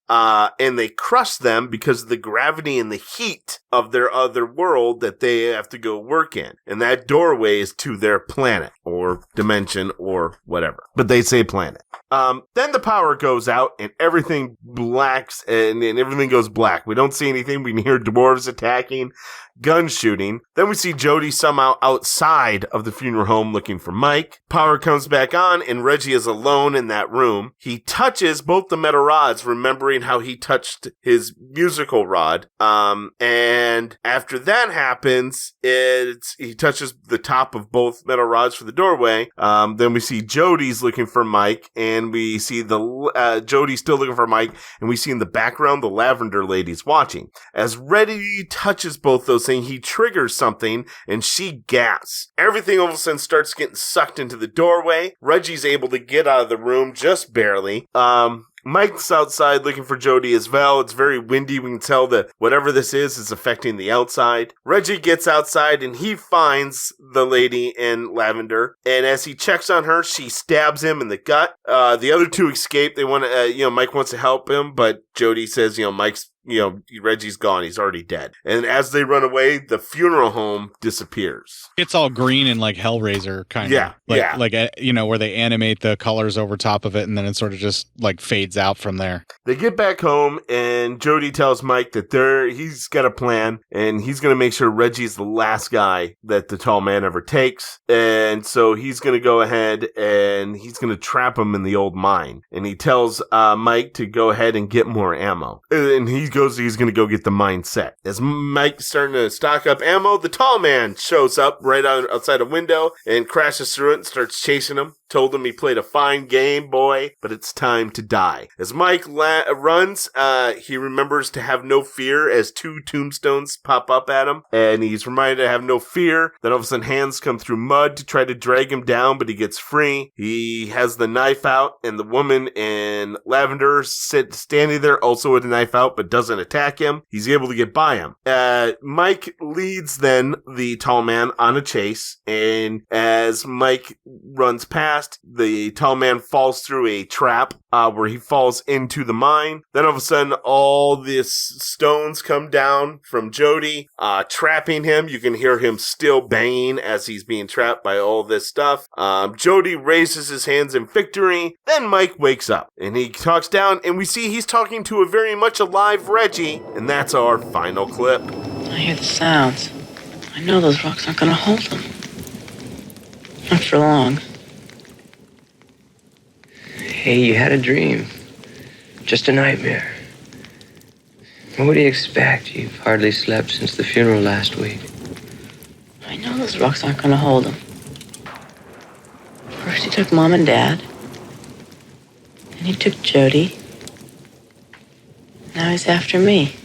And they crush them because of the gravity and the heat of their other world that they have to go work in. And that doorway is to their planet or dimension or whatever. But they say planet. Then the power goes out and everything blacks and everything goes black. We don't see anything. We can hear dwarves attacking, gun shooting. Then we see Jody somehow outside of the funeral home looking for Mike. Power comes back on and Reggie is alone in that room. He touches both the metal rods, remembering how he touched his musical rod. And after that happens, he touches the top of both metal rods for the doorway. Then we see Jody's looking for Mike, and we see Jody still looking for Mike, and we see in the background the lavender lady's watching. As Reggie touches both those things, he triggers something, and she gasps. Everything all of a sudden starts getting sucked into the doorway. Reggie's able to get out of the room just barely. Mike's outside looking for Jody as well. It's very windy. We can tell that whatever this is affecting the outside. Reggie gets outside and he finds the lady in lavender. And as he checks on her, she stabs him in the gut. The other 2 escape. They want to, Mike wants to help him, but Jody says, Reggie's gone. He's already dead. And as they run away, the funeral home disappears. It's all green and like Hellraiser kind of. Yeah. Like, where they animate the colors over top of it and then it sort of just like fades out from there. They get back home and Jody tells Mike that he's got a plan and he's going to make sure Reggie's the last guy that the tall man ever takes. And so he's going to go ahead and he's going to trap him in the old mine. And he tells Mike to go ahead and get more ammo. And he goes, he's going to go get the mine set. As Mike's starting to stock up ammo, the tall man shows up right outside a window and crashes through it and starts chasing him. Told him he played a fine game, boy, but it's time to die. As Mike runs, he remembers to have no fear as 2 tombstones pop up at him, and he's reminded to have no fear. Then all of a sudden hands come through mud to try to drag him down, but he gets free. He has the knife out, and the woman in lavender standing there also with a knife out, but doesn't attack him. He's able to get by him. Mike leads then the tall man on a chase, and as Mike runs past, the tall man falls through a trap where he falls into the mine. Then all of a sudden, all these stones come down from Jody, trapping him. You can hear him still banging as he's being trapped by all this stuff. Jody raises his hands in victory. Then Mike wakes up and he talks down, and we see he's talking to a very much alive Reggie, and that's our final clip. I hear the sounds. I know those rocks aren't gonna hold them. Not for long. Hey, you had a dream. Just a nightmare. What do you expect? You've hardly slept since the funeral last week. I know those rocks aren't gonna hold them. First he took Mom and Dad. Then he took Jody. Now he's after me.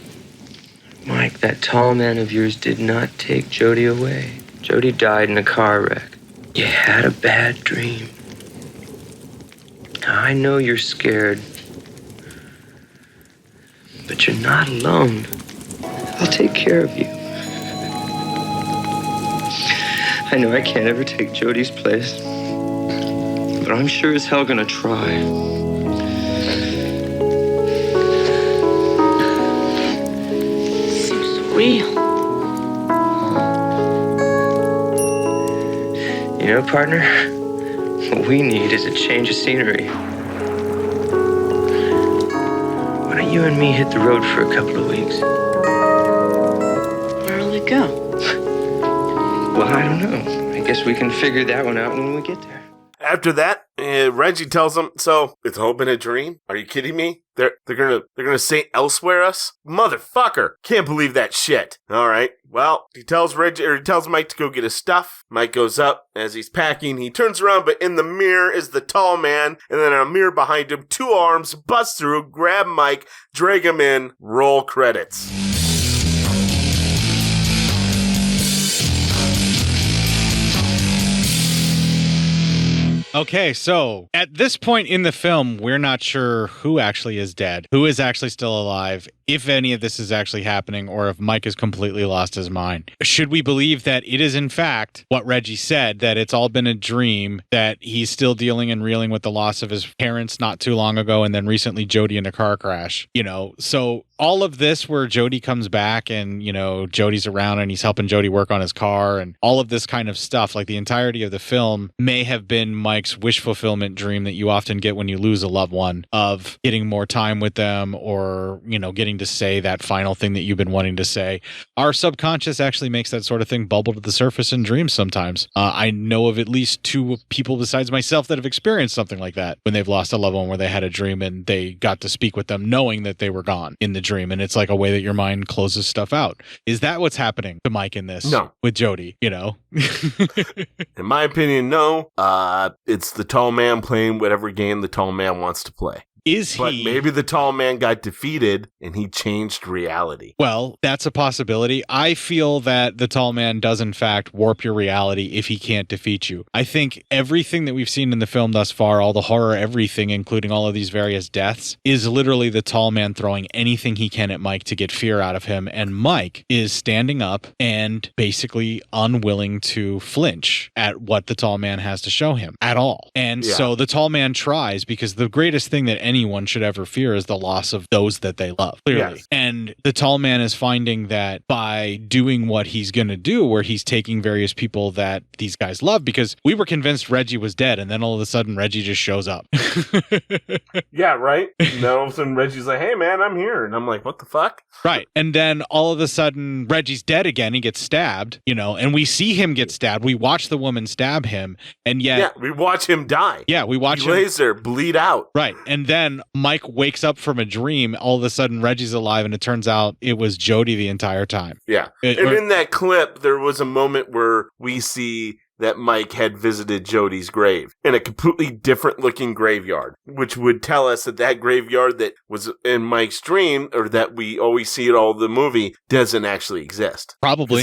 Mike, that tall man of yours did not take Jody away. Jody died in a car wreck. You had a bad dream. I know you're scared, but you're not alone. I'll take care of you. I know I can't ever take Jody's place, but I'm sure as hell gonna try. Seems real. You know, partner, what we need is a change of scenery. Why don't you and me hit the road for a couple of weeks? Where'll we go? Well, I don't know. I guess we can figure that one out when we get there. After that, Reggie tells him, "So it's all been a dream? Are you kidding me? They're gonna Saint Elsewhere us? Motherfucker! Can't believe that shit." All right. Well, he tells Mike to go get his stuff. Mike goes up. As he's packing, he turns around, but in the mirror is the tall man, and then a mirror behind him, 2 arms bust through, grab Mike, drag him in, roll credits. Okay, so at this point in the film, we're not sure who actually is dead, who is actually still alive, if any of this is actually happening, or if Mike has completely lost his mind. Should we believe that it is in fact what Reggie said, that it's all been a dream, that he's still dealing and reeling with the loss of his parents not too long ago, and then recently Jody in a car crash, so all of this where Jody comes back and, Jody's around and he's helping Jody work on his car and all of this kind of stuff, like the entirety of the film may have been Mike's wish fulfillment dream that you often get when you lose a loved one, of getting more time with them or, getting to say that final thing that you've been wanting to say. Our subconscious actually makes that sort of thing bubble to the surface in dreams sometimes. I know of at least 2 people besides myself that have experienced something like that when they've lost a loved one, where they had a dream and they got to speak with them knowing that they were gone in the dream, and it's like a way that your mind closes stuff out. Is that what's happening to Mike in this? No. With Jody, In my opinion, no. It's the tall man playing whatever game the tall man wants to play. But maybe the tall man got defeated and he changed reality. Well, that's a possibility. I feel that the tall man does in fact warp your reality if he can't defeat you. I think everything that we've seen in the film thus far, all the horror, everything, including all of these various deaths, is literally the tall man throwing anything he can at Mike to get fear out of him. And Mike is standing up and basically unwilling to flinch at what the tall man has to show him at all. And so the tall man tries, because the greatest thing that anyone should ever fear is the loss of those that they love, clearly. Yes. And the tall man is finding that by doing what he's going to do, where he's taking various people that these guys love, because we were convinced Reggie was dead, and then all of a sudden Reggie just shows up. Yeah, right? And then all of a sudden Reggie's like, "Hey man, I'm here." And I'm like, what the fuck? Right. And then all of a sudden Reggie's dead again. He gets stabbed, and we see him get stabbed. We watch the woman stab him, and yet... Yeah, we watch him die. Yeah, we watch him... He lays there, bleed out. Right. And then then Mike wakes up from a dream. All of a sudden, Reggie's alive, and it turns out it was Jody the entire time. Yeah. And in that clip, there was a moment where we see that Mike had visited Jody's grave in a completely different looking graveyard, which would tell us that that graveyard that was in Mike's dream, or that we always see in all the movie, doesn't actually exist. Probably.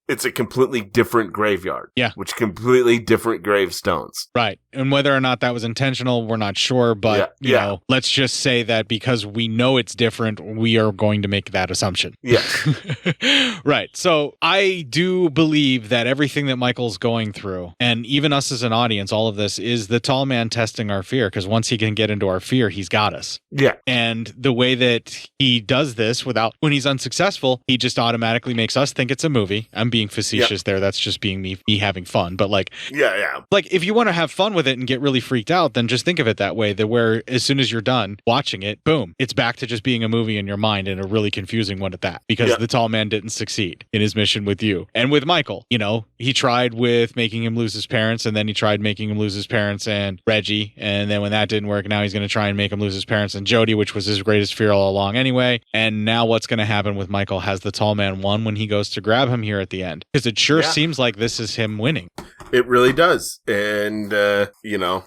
It's a completely different graveyard. Yeah. Which completely different gravestones. Right. And whether or not that was intentional, we're not sure. But, you know, let's just say that because we know it's different, we are going to make that assumption. Yes. Right. So I do believe that everything that Michael's going through, and even us as an audience, all of this is the tall man testing our fear, because once he can get into our fear, he's got us. Yeah. And the way that he does this when he's unsuccessful, he just automatically makes us think it's a movie. I'm being facetious there. That's just being me having fun. But like, like if you want to have fun with it and get really freaked out, then just think of it that way, that where as soon as you're done watching it, boom, it's back to just being a movie in your mind, and a really confusing one at that, because the tall man didn't succeed in his mission with you. And with Michael, you know, he tried with making him lose his parents, and then he tried making him lose his parents and Reggie, and then when that didn't work, now he's going to try and make him lose his parents and Jody, which was his greatest fear all along anyway. And now what's going to happen with Michael? Has the tall man won when he goes to grab him here at the end? Because it sure seems like this is him winning. It really does. And, you know,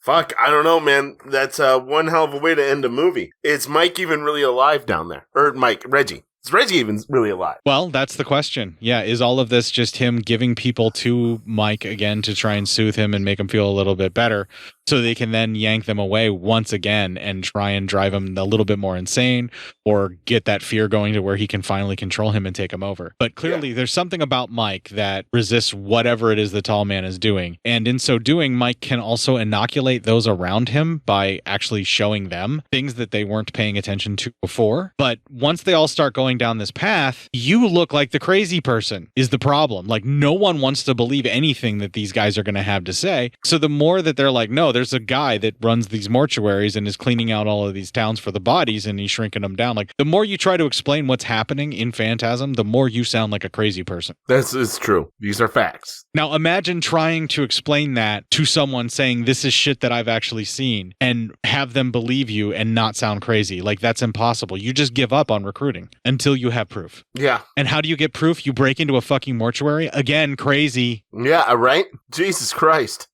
fuck, I don't know, man. That's one hell of a way to end a movie. Is Mike even really alive down there? Or Reggie. Is Reggie even really alive? Well, that's the question. Yeah, is all of this just him giving people to Mike again to try and soothe him and make him feel a little bit better, so they can then yank them away once again and try and drive him a little bit more insane, or get that fear going to where he can finally control him and take him over? But clearly there's something about Mike that resists whatever it is the tall man is doing. And in so doing, Mike can also inoculate those around him by actually showing them things that they weren't paying attention to before. But once they all start going down this path, you look like the crazy person is the problem. Like, no one wants to believe anything that these guys are going to have to say. So the more that they're like, no, there's a guy that runs these mortuaries and is cleaning out all of these towns for the bodies, and he's shrinking them down. Like, the more you try to explain what's happening in Phantasm, the more you sound like a crazy person. It's true. These are facts. Now imagine trying to explain that to someone, saying this is shit that I've actually seen, and have them believe you and not sound crazy. Like, that's impossible. You just give up on recruiting until you have proof. Yeah. And how do you get proof? You break into a fucking mortuary? Again, crazy. Yeah, right? Jesus Christ.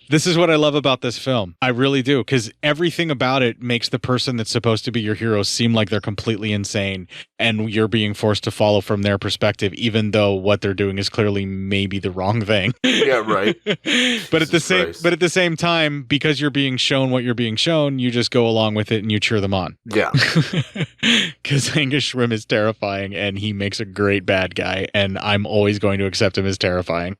This is what I love about this film. I really do, because everything about it makes the person that's supposed to be your hero seem like they're completely insane, and you're being forced to follow from their perspective, even though what they're doing is clearly maybe the wrong thing. Yeah, right. But at the same time, because you're being shown what you're being shown, you just go along with it and you cheer them on. Yeah. Because Angus Scrimm is terrifying, and he makes a great bad guy, and I'm always going to accept him as terrifying.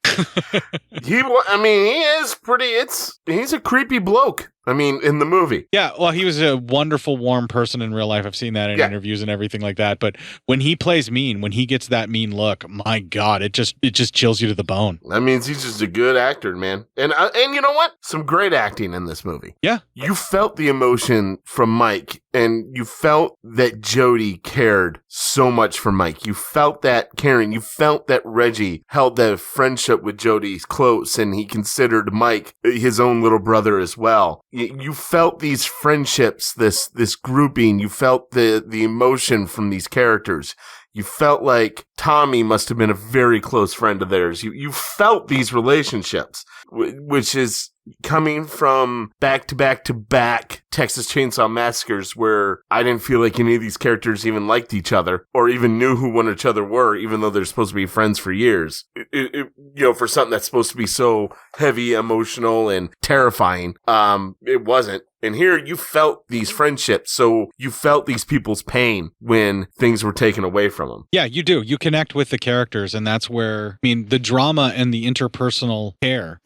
He's a creepy bloke. I mean, in the movie. Yeah, well, he was a wonderful, warm person in real life. I've seen that in interviews and everything like that. But when he plays mean, when he gets that mean look, my God, it just chills you to the bone. That means he's just a good actor, man. And you know what? Some great acting in this movie. Yeah. You felt the emotion from Mike, and you felt that Jody cared so much for Mike. You felt that caring. You felt that Reggie held that friendship with Jody close, and he considered Mike his own little brother as well. You felt these friendships, this grouping. You felt the emotion from these characters. You felt like Tommy must have been a very close friend of theirs. You felt these relationships, which is coming from back to back Texas Chainsaw Massacres, where I didn't feel like any of these characters even liked each other or even knew who one each other were, even though they're supposed to be friends for years. For something that's supposed to be so heavy, emotional, and terrifying, it wasn't. And here you felt these friendships, so you felt these people's pain when things were taken away from them. Yeah, you do. You connect with the characters, and that's where, the drama and the interpersonal care.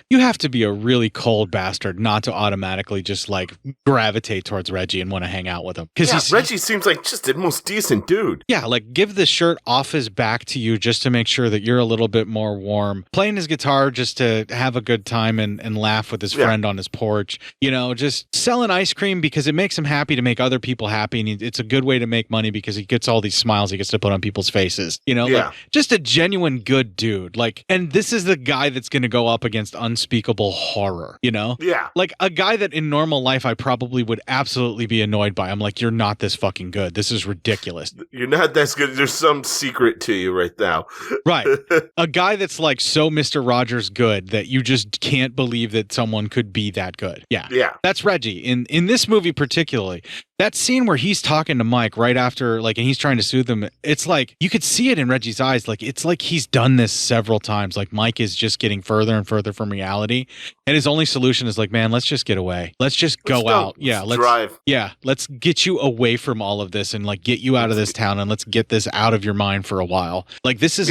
You have to be a really cold bastard not to automatically just gravitate towards Reggie and want to hang out with him. Because Reggie seems like just the most decent dude. Yeah, give the shirt off his back to you just to make sure that you're a little bit more warm. Playing his guitar just to have a good time and laugh with his friend on his porch. Just selling ice cream because it makes him happy to make other people happy, and it's a good way to make money because he gets all these smiles he gets to put on people's faces. Just a genuine good dude. And this is the guy that's going to go up against unspeakable horror, you know? Yeah. Like a guy that in normal life I probably would absolutely be annoyed by. I'm like, you're not this fucking good. This is ridiculous. You're not that good. There's some secret to you right now. Right. A guy that's like so Mr. Rogers good that you just can't believe that someone could be that good. Yeah. Yeah. That's Reggie. In this movie particularly, that scene where he's talking to Mike right after, like, and he's trying to soothe him, it's like, you could see it in Reggie's eyes. Like, it's like he's done this several times. Like, Mike is just getting further and further from reality. And his only solution is like, man, let's just get away. Let's just go out. Yeah. Let's drive. Yeah. Let's get you away from all of this and like get you out of this town and let's get this out of your mind for a while. Like, this is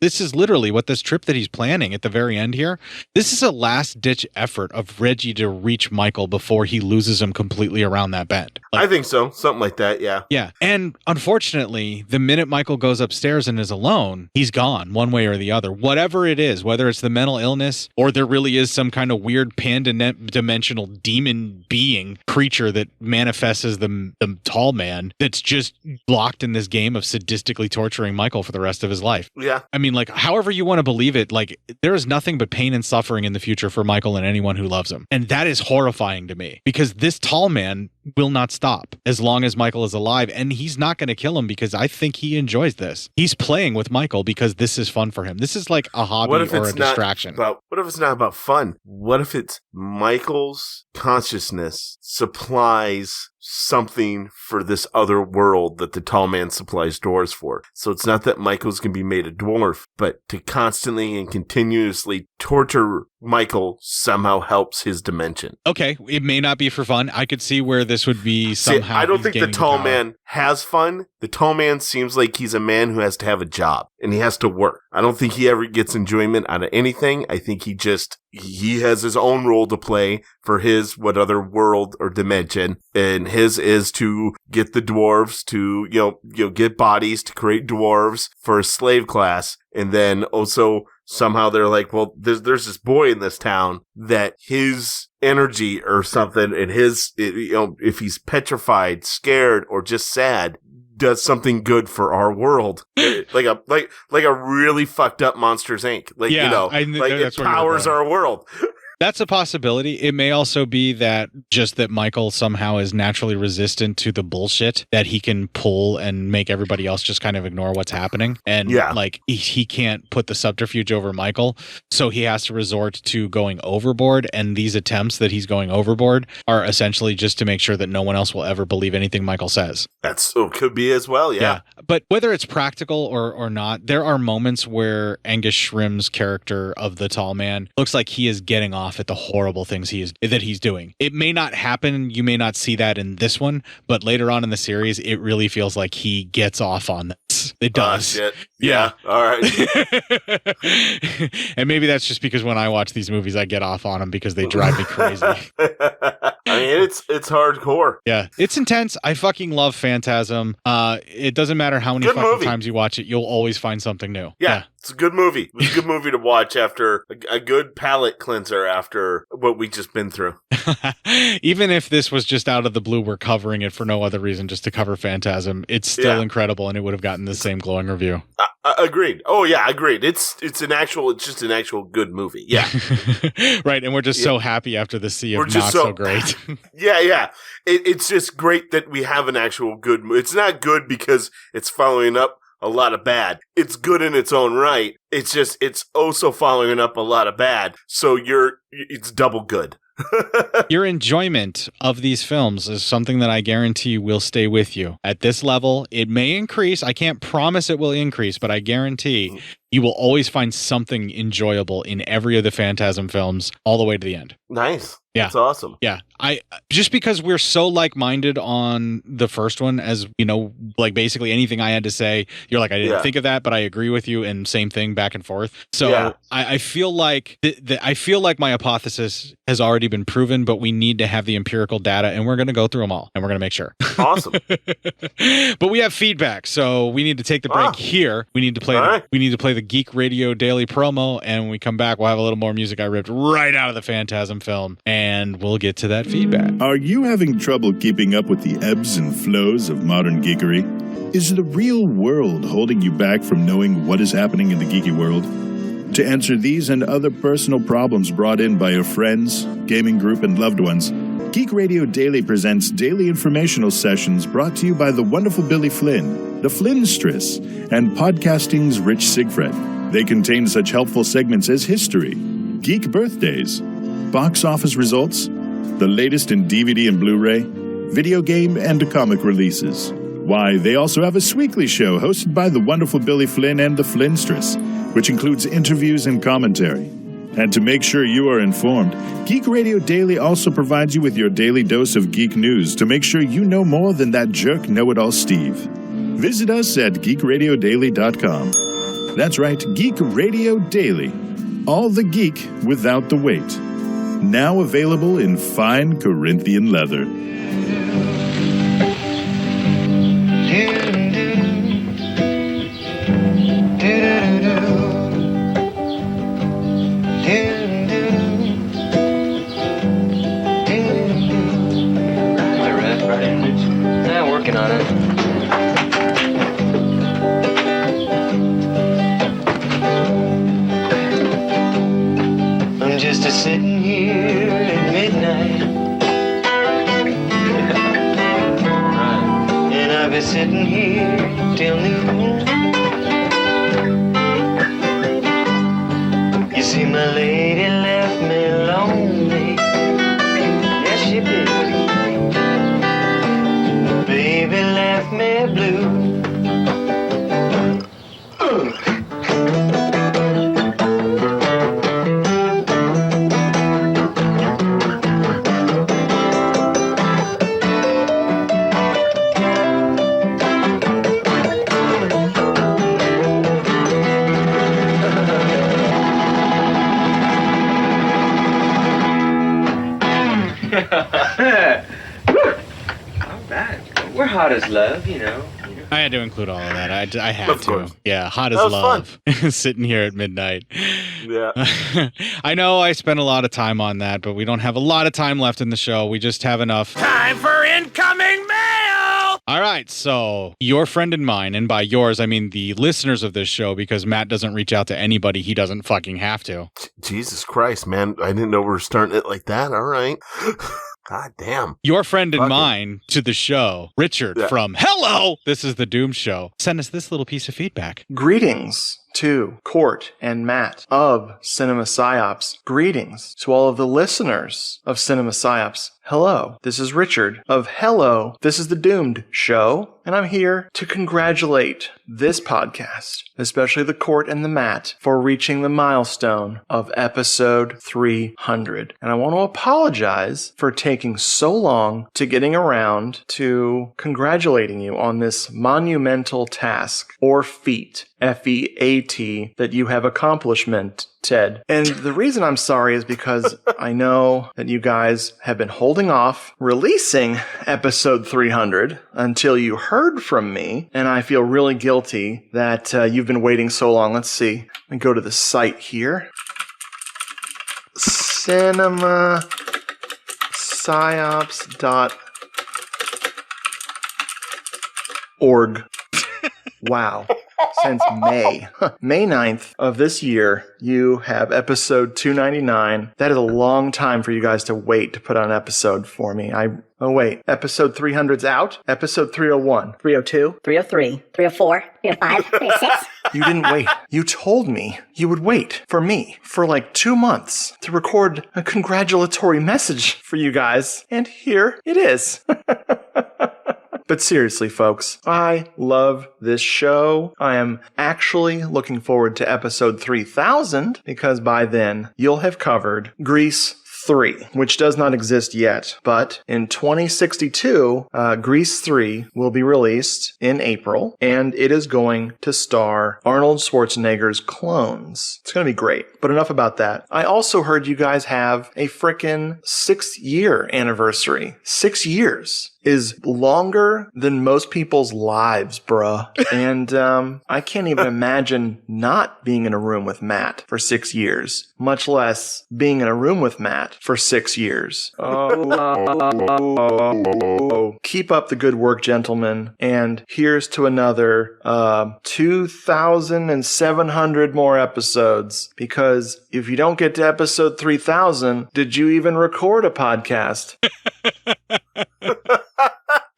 this is literally what this trip that he's planning at the very end here. This is a last ditch effort of Reggie to reach Michael before he loses him completely around that bend. Like, I think so. Something like that, yeah. Yeah. And unfortunately, the minute Michael goes upstairs and is alone, he's gone one way or the other. Whatever it is, whether it's the mental illness or there really is some kind of weird pan-dimensional demon being creature that manifests as the tall man that's just locked in this game of sadistically torturing Michael for the rest of his life. Yeah. I mean, like, however you want to believe it, like, there is nothing but pain and suffering in the future for Michael and anyone who loves him. And that is horrifying to me because this tall man will not stop as long as Michael is alive, and he's not going to kill him because I think he enjoys this. He's playing with Michael because this is fun for him. This is like a hobby or a distraction. What if it's not about fun? What if it's Michael's consciousness supplies something for this other world that the tall man supplies doors for? So it's not that Michael's going to be made a dwarf, but to constantly and continuously torture Michael somehow helps his dimension. Okay, it may not be for fun. I could see where this would be somehow. I don't think the tall man has fun. The tall man seems like he's a man who has to have a job and he has to work. I don't think he ever gets enjoyment out of anything. I think he has his own role to play for his what other world or dimension, and his is to get the dwarves to get bodies to create dwarves for a slave class, and then also somehow they're like, well, there's this boy in this town that his energy or something, and if he's petrified, scared, or just sad, does something good for our world, like a really fucked up Monsters Inc. It powers our world. That's a possibility. It may also be that Michael somehow is naturally resistant to the bullshit that he can pull and make everybody else just kind of ignore what's happening. And like he can't put the subterfuge over Michael. So he has to resort to going overboard. And these attempts that he's going overboard are essentially just to make sure that no one else will ever believe anything Michael says. Could be as well. Yeah. But whether it's practical or not, there are moments where Angus Scrimm's character of the tall man looks like he is getting off at the horrible things that he's doing. It may not happen. You may not see that in this one, but later on in the series, it really feels like he gets off on this. It does. Shit. Yeah. All right. And maybe that's just because when I watch these movies, I get off on them because they drive me crazy. I mean, it's hardcore. Yeah. It's intense. I fucking love Phantasm. It doesn't matter how many fucking times you watch it, you'll always find something new. Yeah. It's a good movie. It's a good movie to watch after a good palate cleanser after what we just been through. Even if this was just out of the blue, we're covering it for no other reason, just to cover Phantasm. It's still incredible, and it would have gotten the same glowing review. Agreed. Oh yeah, agreed. It's just an actual good movie. Yeah. Right, and we're just so happy after the sea of not so great. Yeah. It's just great that we have an actual good movie. It's not good because it's following up a lot of bad. It's good in its own right. It's also following up a lot of bad. So it's double good. Your enjoyment of these films is something that I guarantee will stay with you. At this level, it may increase. I can't promise it will increase, but I guarantee you will always find something enjoyable in every of the Phantasm films all the way to the end. Nice. Yeah. That's awesome. Yeah. Just because we're so like-minded on the first one, as you know, like basically anything I had to say, you're like, I didn't think of that, but I agree with you, and same thing back and forth. So I feel like I feel like my hypothesis has already been proven, but we need to have the empirical data, and we're going to go through them all, and we're going to make sure. Awesome. But we have feedback, so we need to take the break here. We need to play the Geek Radio Daily promo, and when we come back, we'll have a little more music I ripped right out of the Phantasm film, and we'll get to that feedback. Are you having trouble keeping up with the ebbs and flows of modern geekery? Is the real world holding you back from knowing what is happening in the geeky world? To answer these and other personal problems brought in by your friends, gaming group, and loved ones, Geek Radio Daily presents daily informational sessions brought to you by the wonderful Billy Flynn, the Flynnstress, and podcasting's Rich Sigfred. They contain such helpful segments as history, geek birthdays, box office results, the latest in DVD and Blu-ray, video game and comic releases. Why, they also have a Sweekly show hosted by the wonderful Billy Flynn and the Flynnstress, which includes interviews and commentary. And to make sure you are informed, Geek Radio Daily also provides you with your daily dose of geek news to make sure you know more than that jerk know-it-all Steve. Visit us at geekradiodaily.com. That's right, Geek Radio Daily. All the geek without the weight. Now available in fine Corinthian leather. Working on it. I'm just a sitting here at midnight. And I've been sitting here till noon. You see, my lady left me lonely. Yes, she did. Baby left me blue. We're hot as love, you know. I had to include all of that. I had Of to. course. Yeah, hot as That was love. Sitting here at midnight. Yeah. I know I spent a lot of time on that, but we don't have a lot of time left in the show. We just have enough Time for incoming mail! All right, so your friend and mine, and by yours, I mean the listeners of this show, because Matt doesn't reach out to anybody he doesn't fucking have to. Jesus Christ, man. I didn't know we were starting it like that. All right. God damn. Your friend and mine to the show, Richard from Hello, This is the Doom Show, sent us this little piece of feedback. Greetings to Court and Matt of Cinema PSYOPS. Greetings to all of the listeners of Cinema PSYOPS. Hello, this is Richard of Hello, This is the Doomed Show, and I'm here to congratulate this podcast, especially the Court and the Matt, for reaching the milestone of episode 300. And I want to apologize for taking so long to getting around to congratulating you on this monumental task or feat, F-E-A-T, that you have accomplishment, Ted. And the reason I'm sorry is because I know that you guys have been holding off releasing episode 300 until you heard from me, and I feel really guilty that you've been waiting so long. Let's see. Let me go to the site here. cinemapsyops.org. Wow. Since May 9th of this year, you have episode 299. That is a long time for you guys to wait to put on an episode for me. Oh, wait. Episode 300's out? Episode 301. 302. 303. 304. 305. 306. You didn't wait. You told me you would wait for me for like 2 months to record a congratulatory message for you guys. And here it is. But seriously, folks, I love this show. I am actually looking forward to episode 3000 because by then you'll have covered Grease 3, which does not exist yet. But in 2062, Grease 3 will be released in April, and it is going to star Arnold Schwarzenegger's clones. It's going to be great. But enough about that. I also heard you guys have a frickin' 6-year anniversary. 6 years is longer than most people's lives, bruh. And I can't even imagine not being in a room with Matt for 6 years, much less being in a room with Matt for 6 years. Keep up the good work, gentlemen. And here's to another 2,700 more episodes. Because if you don't get to episode 3,000, did you even record a podcast?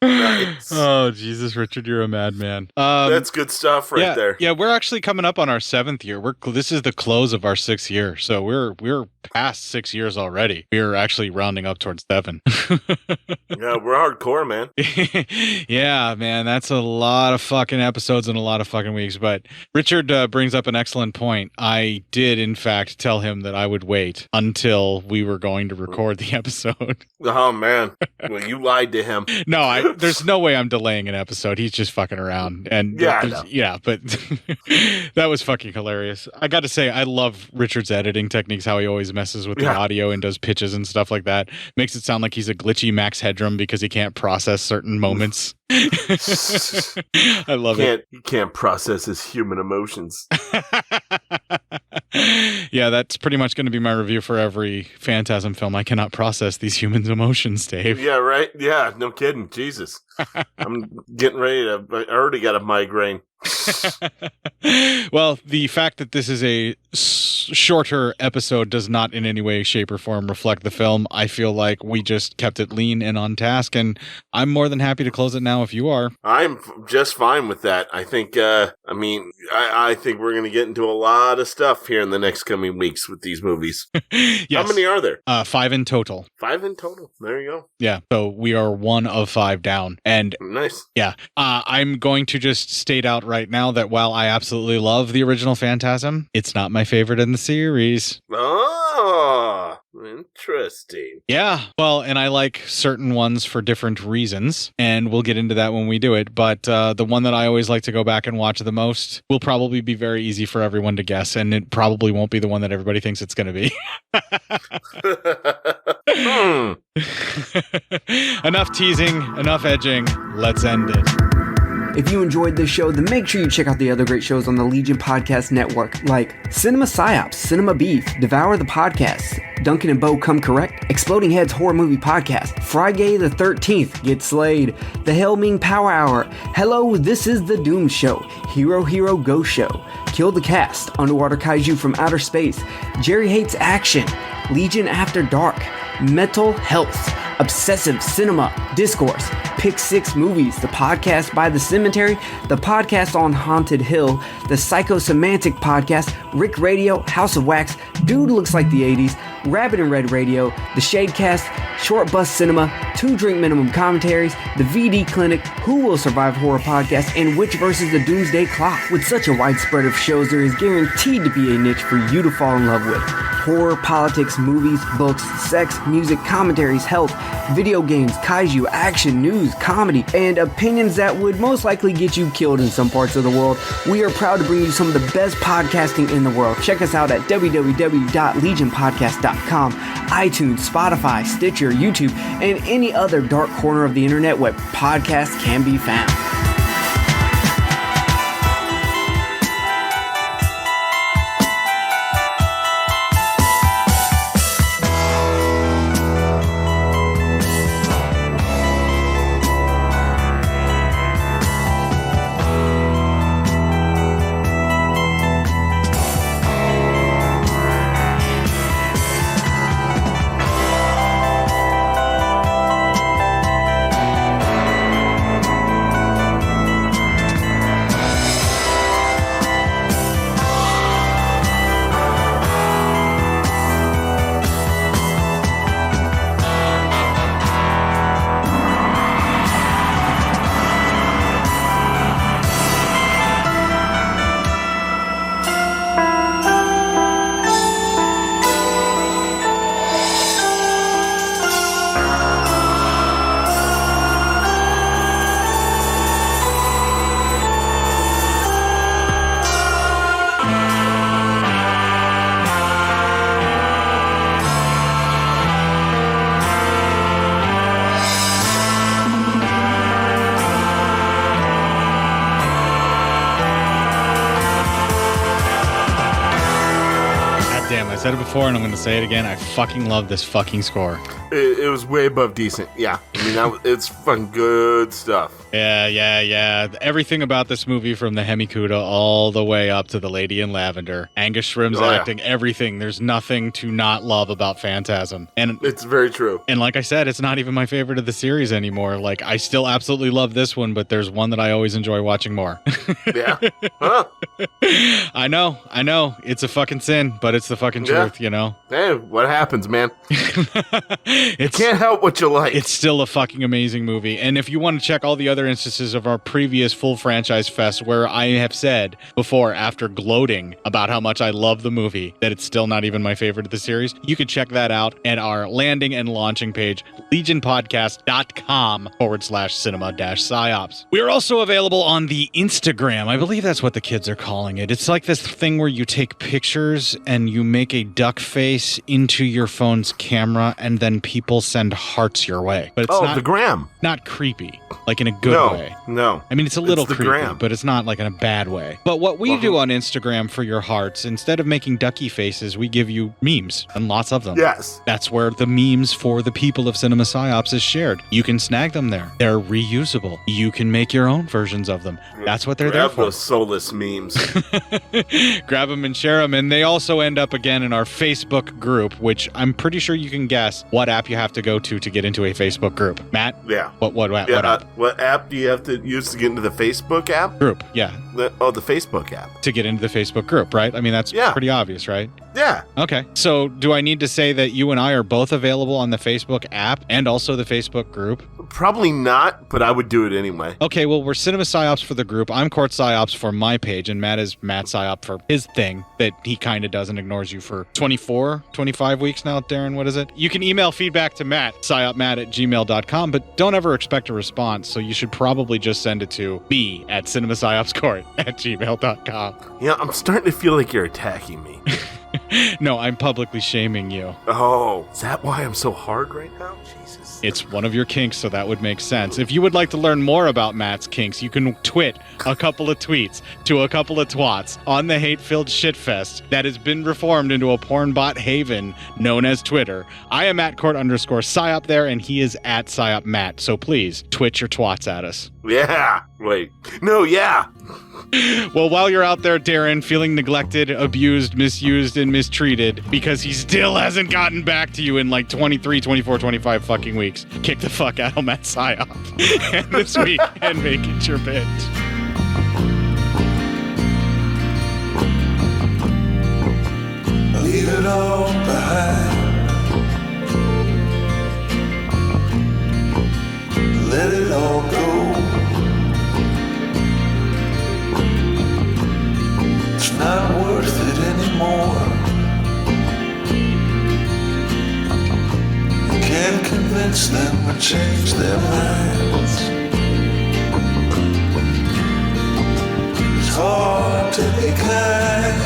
Nice. Oh, Jesus, Richard, you're a madman. That's good stuff there. Yeah, we're actually coming up on our 7th year. This is the close of our 6th year, so we're past 6 years already. We're actually rounding up towards 7. Yeah, we're hardcore, man. Yeah, man, that's a lot of fucking episodes in a lot of fucking weeks. But Richard brings up an excellent point. I did, in fact, tell him that I would wait until we were going to record the episode. Oh, man. Well, you lied to him. No, there's no way I'm delaying an episode. He's just fucking around. And yeah, but that was fucking hilarious. I got to say, I love Richard's editing techniques, how he always messes with the audio and does pitches and stuff like that. Makes it sound like he's a glitchy Max Headroom because he can't process certain moments. I love it. He can't process his human emotions. Yeah, that's pretty much going to be my review for every Phantasm film. I cannot process these humans' emotions, Dave. Yeah, right? Yeah, no kidding. Jesus. I'm getting ready to... I already got a migraine. Well, the fact that this is a shorter episode does not in any way, shape, or form reflect the film. I feel like we just kept it lean and on task, and I'm more than happy to close it now if you are. I'm just fine with that. I think, I think we're going to get into a lot of stuff here in the next coming weeks with these movies. Yes. How many are there? 5 in total. 5 in total. There you go. Yeah, so we are 1 of 5 down. And nice. Yeah, I'm going to just state out right now that while I absolutely love the original Phantasm, it's not my favorite in the series. Oh, interesting. Yeah, well, and I like certain ones for different reasons, and we'll get into that when we do it, but the one that I always like to go back and watch the most will probably be very easy for everyone to guess, and it probably won't be the one that everybody thinks it's going to be. Enough teasing, enough edging, let's end it. If you enjoyed this show, then make sure you check out the other great shows on the Legion Podcast Network, like Cinema PSYOPS, Cinema Beef, Devour the Podcast, Duncan and Bo Come Correct, Exploding Heads Horror Movie Podcast, Friday the 13th, Get Slayed, The Helming Power Hour, Hello, This is the Doom Show, Hero Hero Go Show, Kill the Cast, Underwater Kaiju from Outer Space, Jerry Hates Action, Legion After Dark, Mental Health, Obsessive Cinema, Discourse, Pick 6 Movies, the podcast by The Cemetery, the podcast on Haunted Hill, the Psychosemantic Podcast, Rick Radio, House of Wax, Dude Looks Like the 80s, Rabbit and Red Radio, the Shadecast, Short Bus Cinema, 2 Drink Minimum Commentaries, the VD Clinic, Who Will Survive Horror Podcast, and Witch vs. the Doomsday Clock. With such a wide spread of shows, there is guaranteed to be a niche for you to fall in love with. Horror, politics, movies, books, sex, music, commentaries, health, video games, kaiju, action, news, comedy, and opinions that would most likely get you killed in some parts of the world. We are proud to bring you some of the best podcasting in the world. Check us out at www.legionpodcast.com, iTunes, Spotify, Stitcher, YouTube, and any other dark corner of the internet where podcasts can be found. said it before and I'm going to say it again. I fucking love this fucking score. It was way above decent. Yeah. I mean, it's fucking good stuff. Yeah. Everything about this movie, from the Hemikuda all the way up to the Lady in Lavender, Angus Scrimm's acting, everything. There's nothing to not love about Phantasm. And it's very true. And like I said, it's not even my favorite of the series anymore. Like, I still absolutely love this one, but there's one that I always enjoy watching more. Yeah. Huh. I know. It's a fucking sin, but it's the fucking truth, you know? Hey, what happens, man? You can't help what you like. It's still a fucking amazing movie. And if you want to check all the other instances of our previous full franchise fest where I have said before, after gloating about how much I love the movie, that it's still not even my favorite of the series, you can check that out at our landing and launching page, legionpodcast.com/cinema-psyops. We are also available on the Instagram. I believe that's what the kids are calling it. It's like this thing where you take pictures and you make a duck face into your phone's camera and then people send hearts your way. But it's the gram. Not creepy, like in a good way. No. I mean, it's a little the creepy, gram. but it's not like in a bad way. But what we do on Instagram for your hearts, instead of making ducky faces, we give you memes, and lots of them. Yes. That's where the memes for the people of Cinema PSYOPs is shared. You can snag them there. They're reusable. You can make your own versions of them. That's what they're there for. Those soulless memes. Grab them and share them. And they also end up again in our Facebook group, which I'm pretty sure you can guess what app you have to go to get into a Facebook group. Matt? Yeah. What app? What app do you have to use to get into the Facebook app? Group, yeah. The Facebook app. To get into the Facebook group, right? I mean, that's pretty obvious, right? Yeah. Okay. So do I need to say that you and I are both available on the Facebook app and also the Facebook group? Probably not, but I would do it anyway. Okay, well, we're Cinema PSYOPs for the group. I'm Court PSYOPs for my page, and Matt is Matt PSYOP for his thing that he kind of does and ignores you for 24, 25 weeks now. Darren, what is it? You can email feedback to Matt, psyopmatt@gmail.com, but don't ever expect a response, so you should probably just send it to b@cinemapsyopscourt@gmail.com. Yeah, I'm starting to feel like you're attacking me. No, I'm publicly shaming you. Oh, is that why I'm so hard right now? Jesus. It's one of your kinks, so that would make sense. If you would like to learn more about Matt's kinks, you can twit a couple of tweets to a couple of twats on the hate-filled shitfest that has been reformed into a porn bot haven known as Twitter. I am @court_psyop there, and he is @psyopmatt. So please, twit your twats at us. Yeah. Wait. No, yeah. Well, while you're out there, Darren, feeling neglected, abused, misused, and mistreated because he still hasn't gotten back to you in like 23, 24, 25 fucking weeks, kick the fuck out of Matt PSYOP and this week and make it your bitch. Leave it all behind. Let it all go. It's not worth it anymore. You can't convince them or change their minds. It's hard to be kind.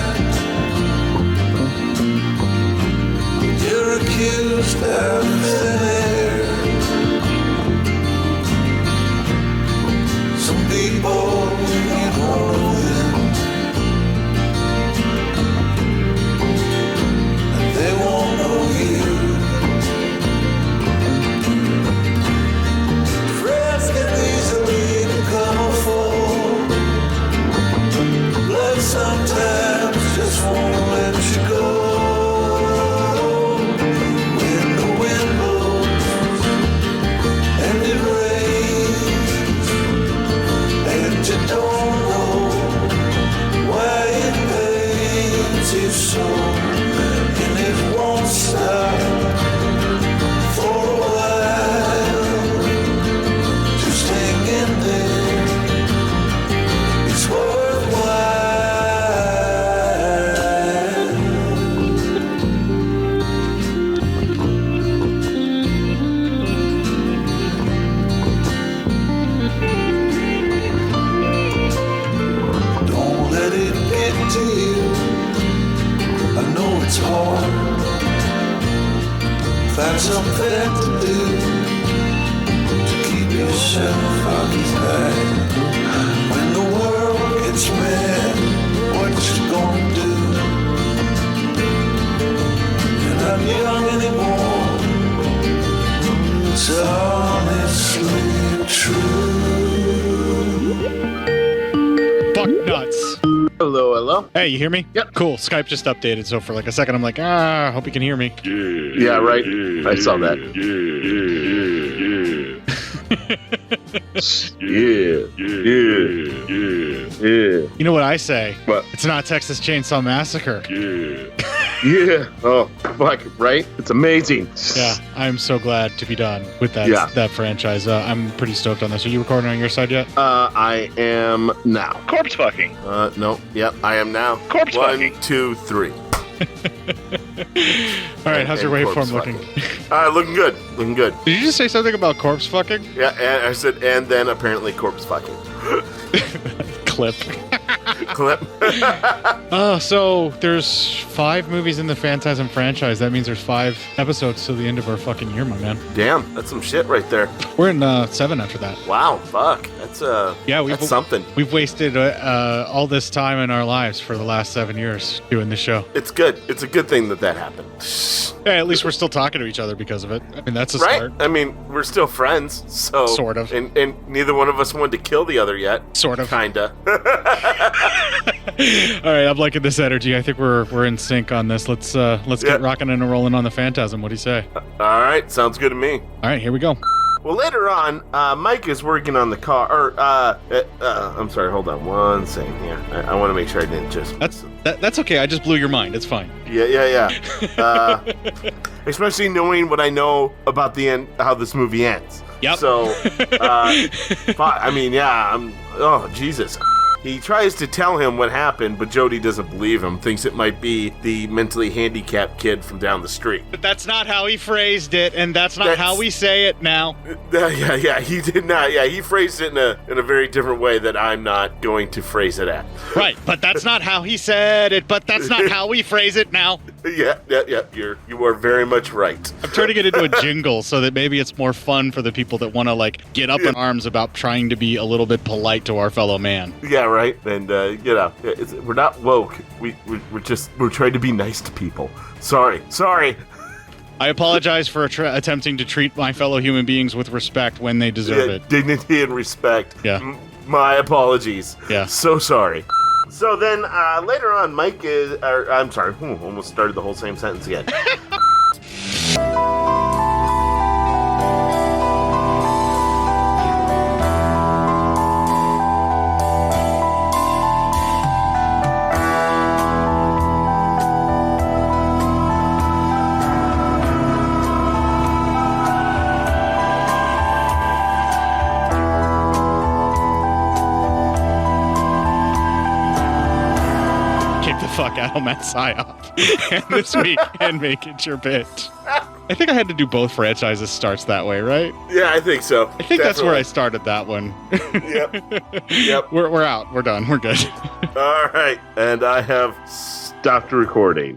You're accused out of thin air. Some people need all of them, and they won't know you. Friends can easily become a fool. Blood sometimes just won't let you go. So, and it won't stop for a while. Just hang in there, it's worthwhile. Don't let it get to you. I know it's hard. Find something to do to keep yourself occupied. When the world gets mad, what you gonna do? I'm young anymore. It's honestly true. Fuck nuts. Hello, hello. Hey, you hear me? Yep. Cool. Skype just updated, so for like a second I'm like, hope you can hear me. Yeah, right. I saw that. Yeah. You know what I say? What? It's not Texas Chainsaw Massacre. Yeah. Oh, fuck, right? It's amazing. Yeah, I'm so glad to be done with that franchise. I'm pretty stoked on this. Are you recording on your side yet? I am now. Corpse fucking. No. Yep, I am now. Corpse fucking. 1, 2, 3. All right, how's your waveform looking? Looking good. Looking good. Did you just say something about corpse fucking? Yeah, and I said, and then apparently corpse fucking. Clip. Clip. So there's 5 movies in the Phantasm franchise. That means there's 5 episodes till the end of our fucking year, my man. Damn, that's some shit right there. We're in 7 after that. Wow, fuck. That's that's something. We've wasted all this time in our lives for the last 7 years doing this show. It's good. It's a good thing that happened. Yeah, at least we're still talking to each other because of it. I mean, that's a start. I mean, we're still friends, so sort of. And neither one of us wanted to kill the other yet. Sort of. Kinda. All right, I'm liking this energy. I think we're in sync on this. Let's get rocking and rolling on the Phantasm. What do you say? All right, sounds good to me. All right, here we go. Well, later on, Mike is working on the car. I'm sorry. Hold on one second here. I want to make sure I didn't just. That's okay. I just blew your mind. It's fine. Yeah. Especially knowing what I know about the end, how this movie ends. Yep. So, I mean, yeah. Oh, Jesus. He tries to tell him what happened, but Jody doesn't believe him, thinks it might be the mentally handicapped kid from down the street. But that's not how he phrased it, and that's not how we say it now. Yeah, he did not. Yeah, he phrased it in a very different way that I'm not going to phrase it at. Right, but that's not how he said it, but that's not how we phrase it now. Yeah, you are very much right. I'm trying to get into a jingle so that maybe it's more fun for the people that want to, like, get up in arms about trying to be a little bit polite to our fellow man. Yeah, right. And, we're not woke. We're trying to be nice to people. Sorry. I apologize for attempting to treat my fellow human beings with respect when they deserve it. Dignity and respect. Yeah. My apologies. Yeah. So sorry. So then, later on, Mike is... I'm sorry. Almost started the whole same sentence again. Fuck out, Matt Psyop. And this week, and make it your bitch. I think I had to do both franchises starts that way, right? Yeah, I think so. I think that's where I started that one. Yep. We're out. We're done. We're good. All right. And I have stopped recording.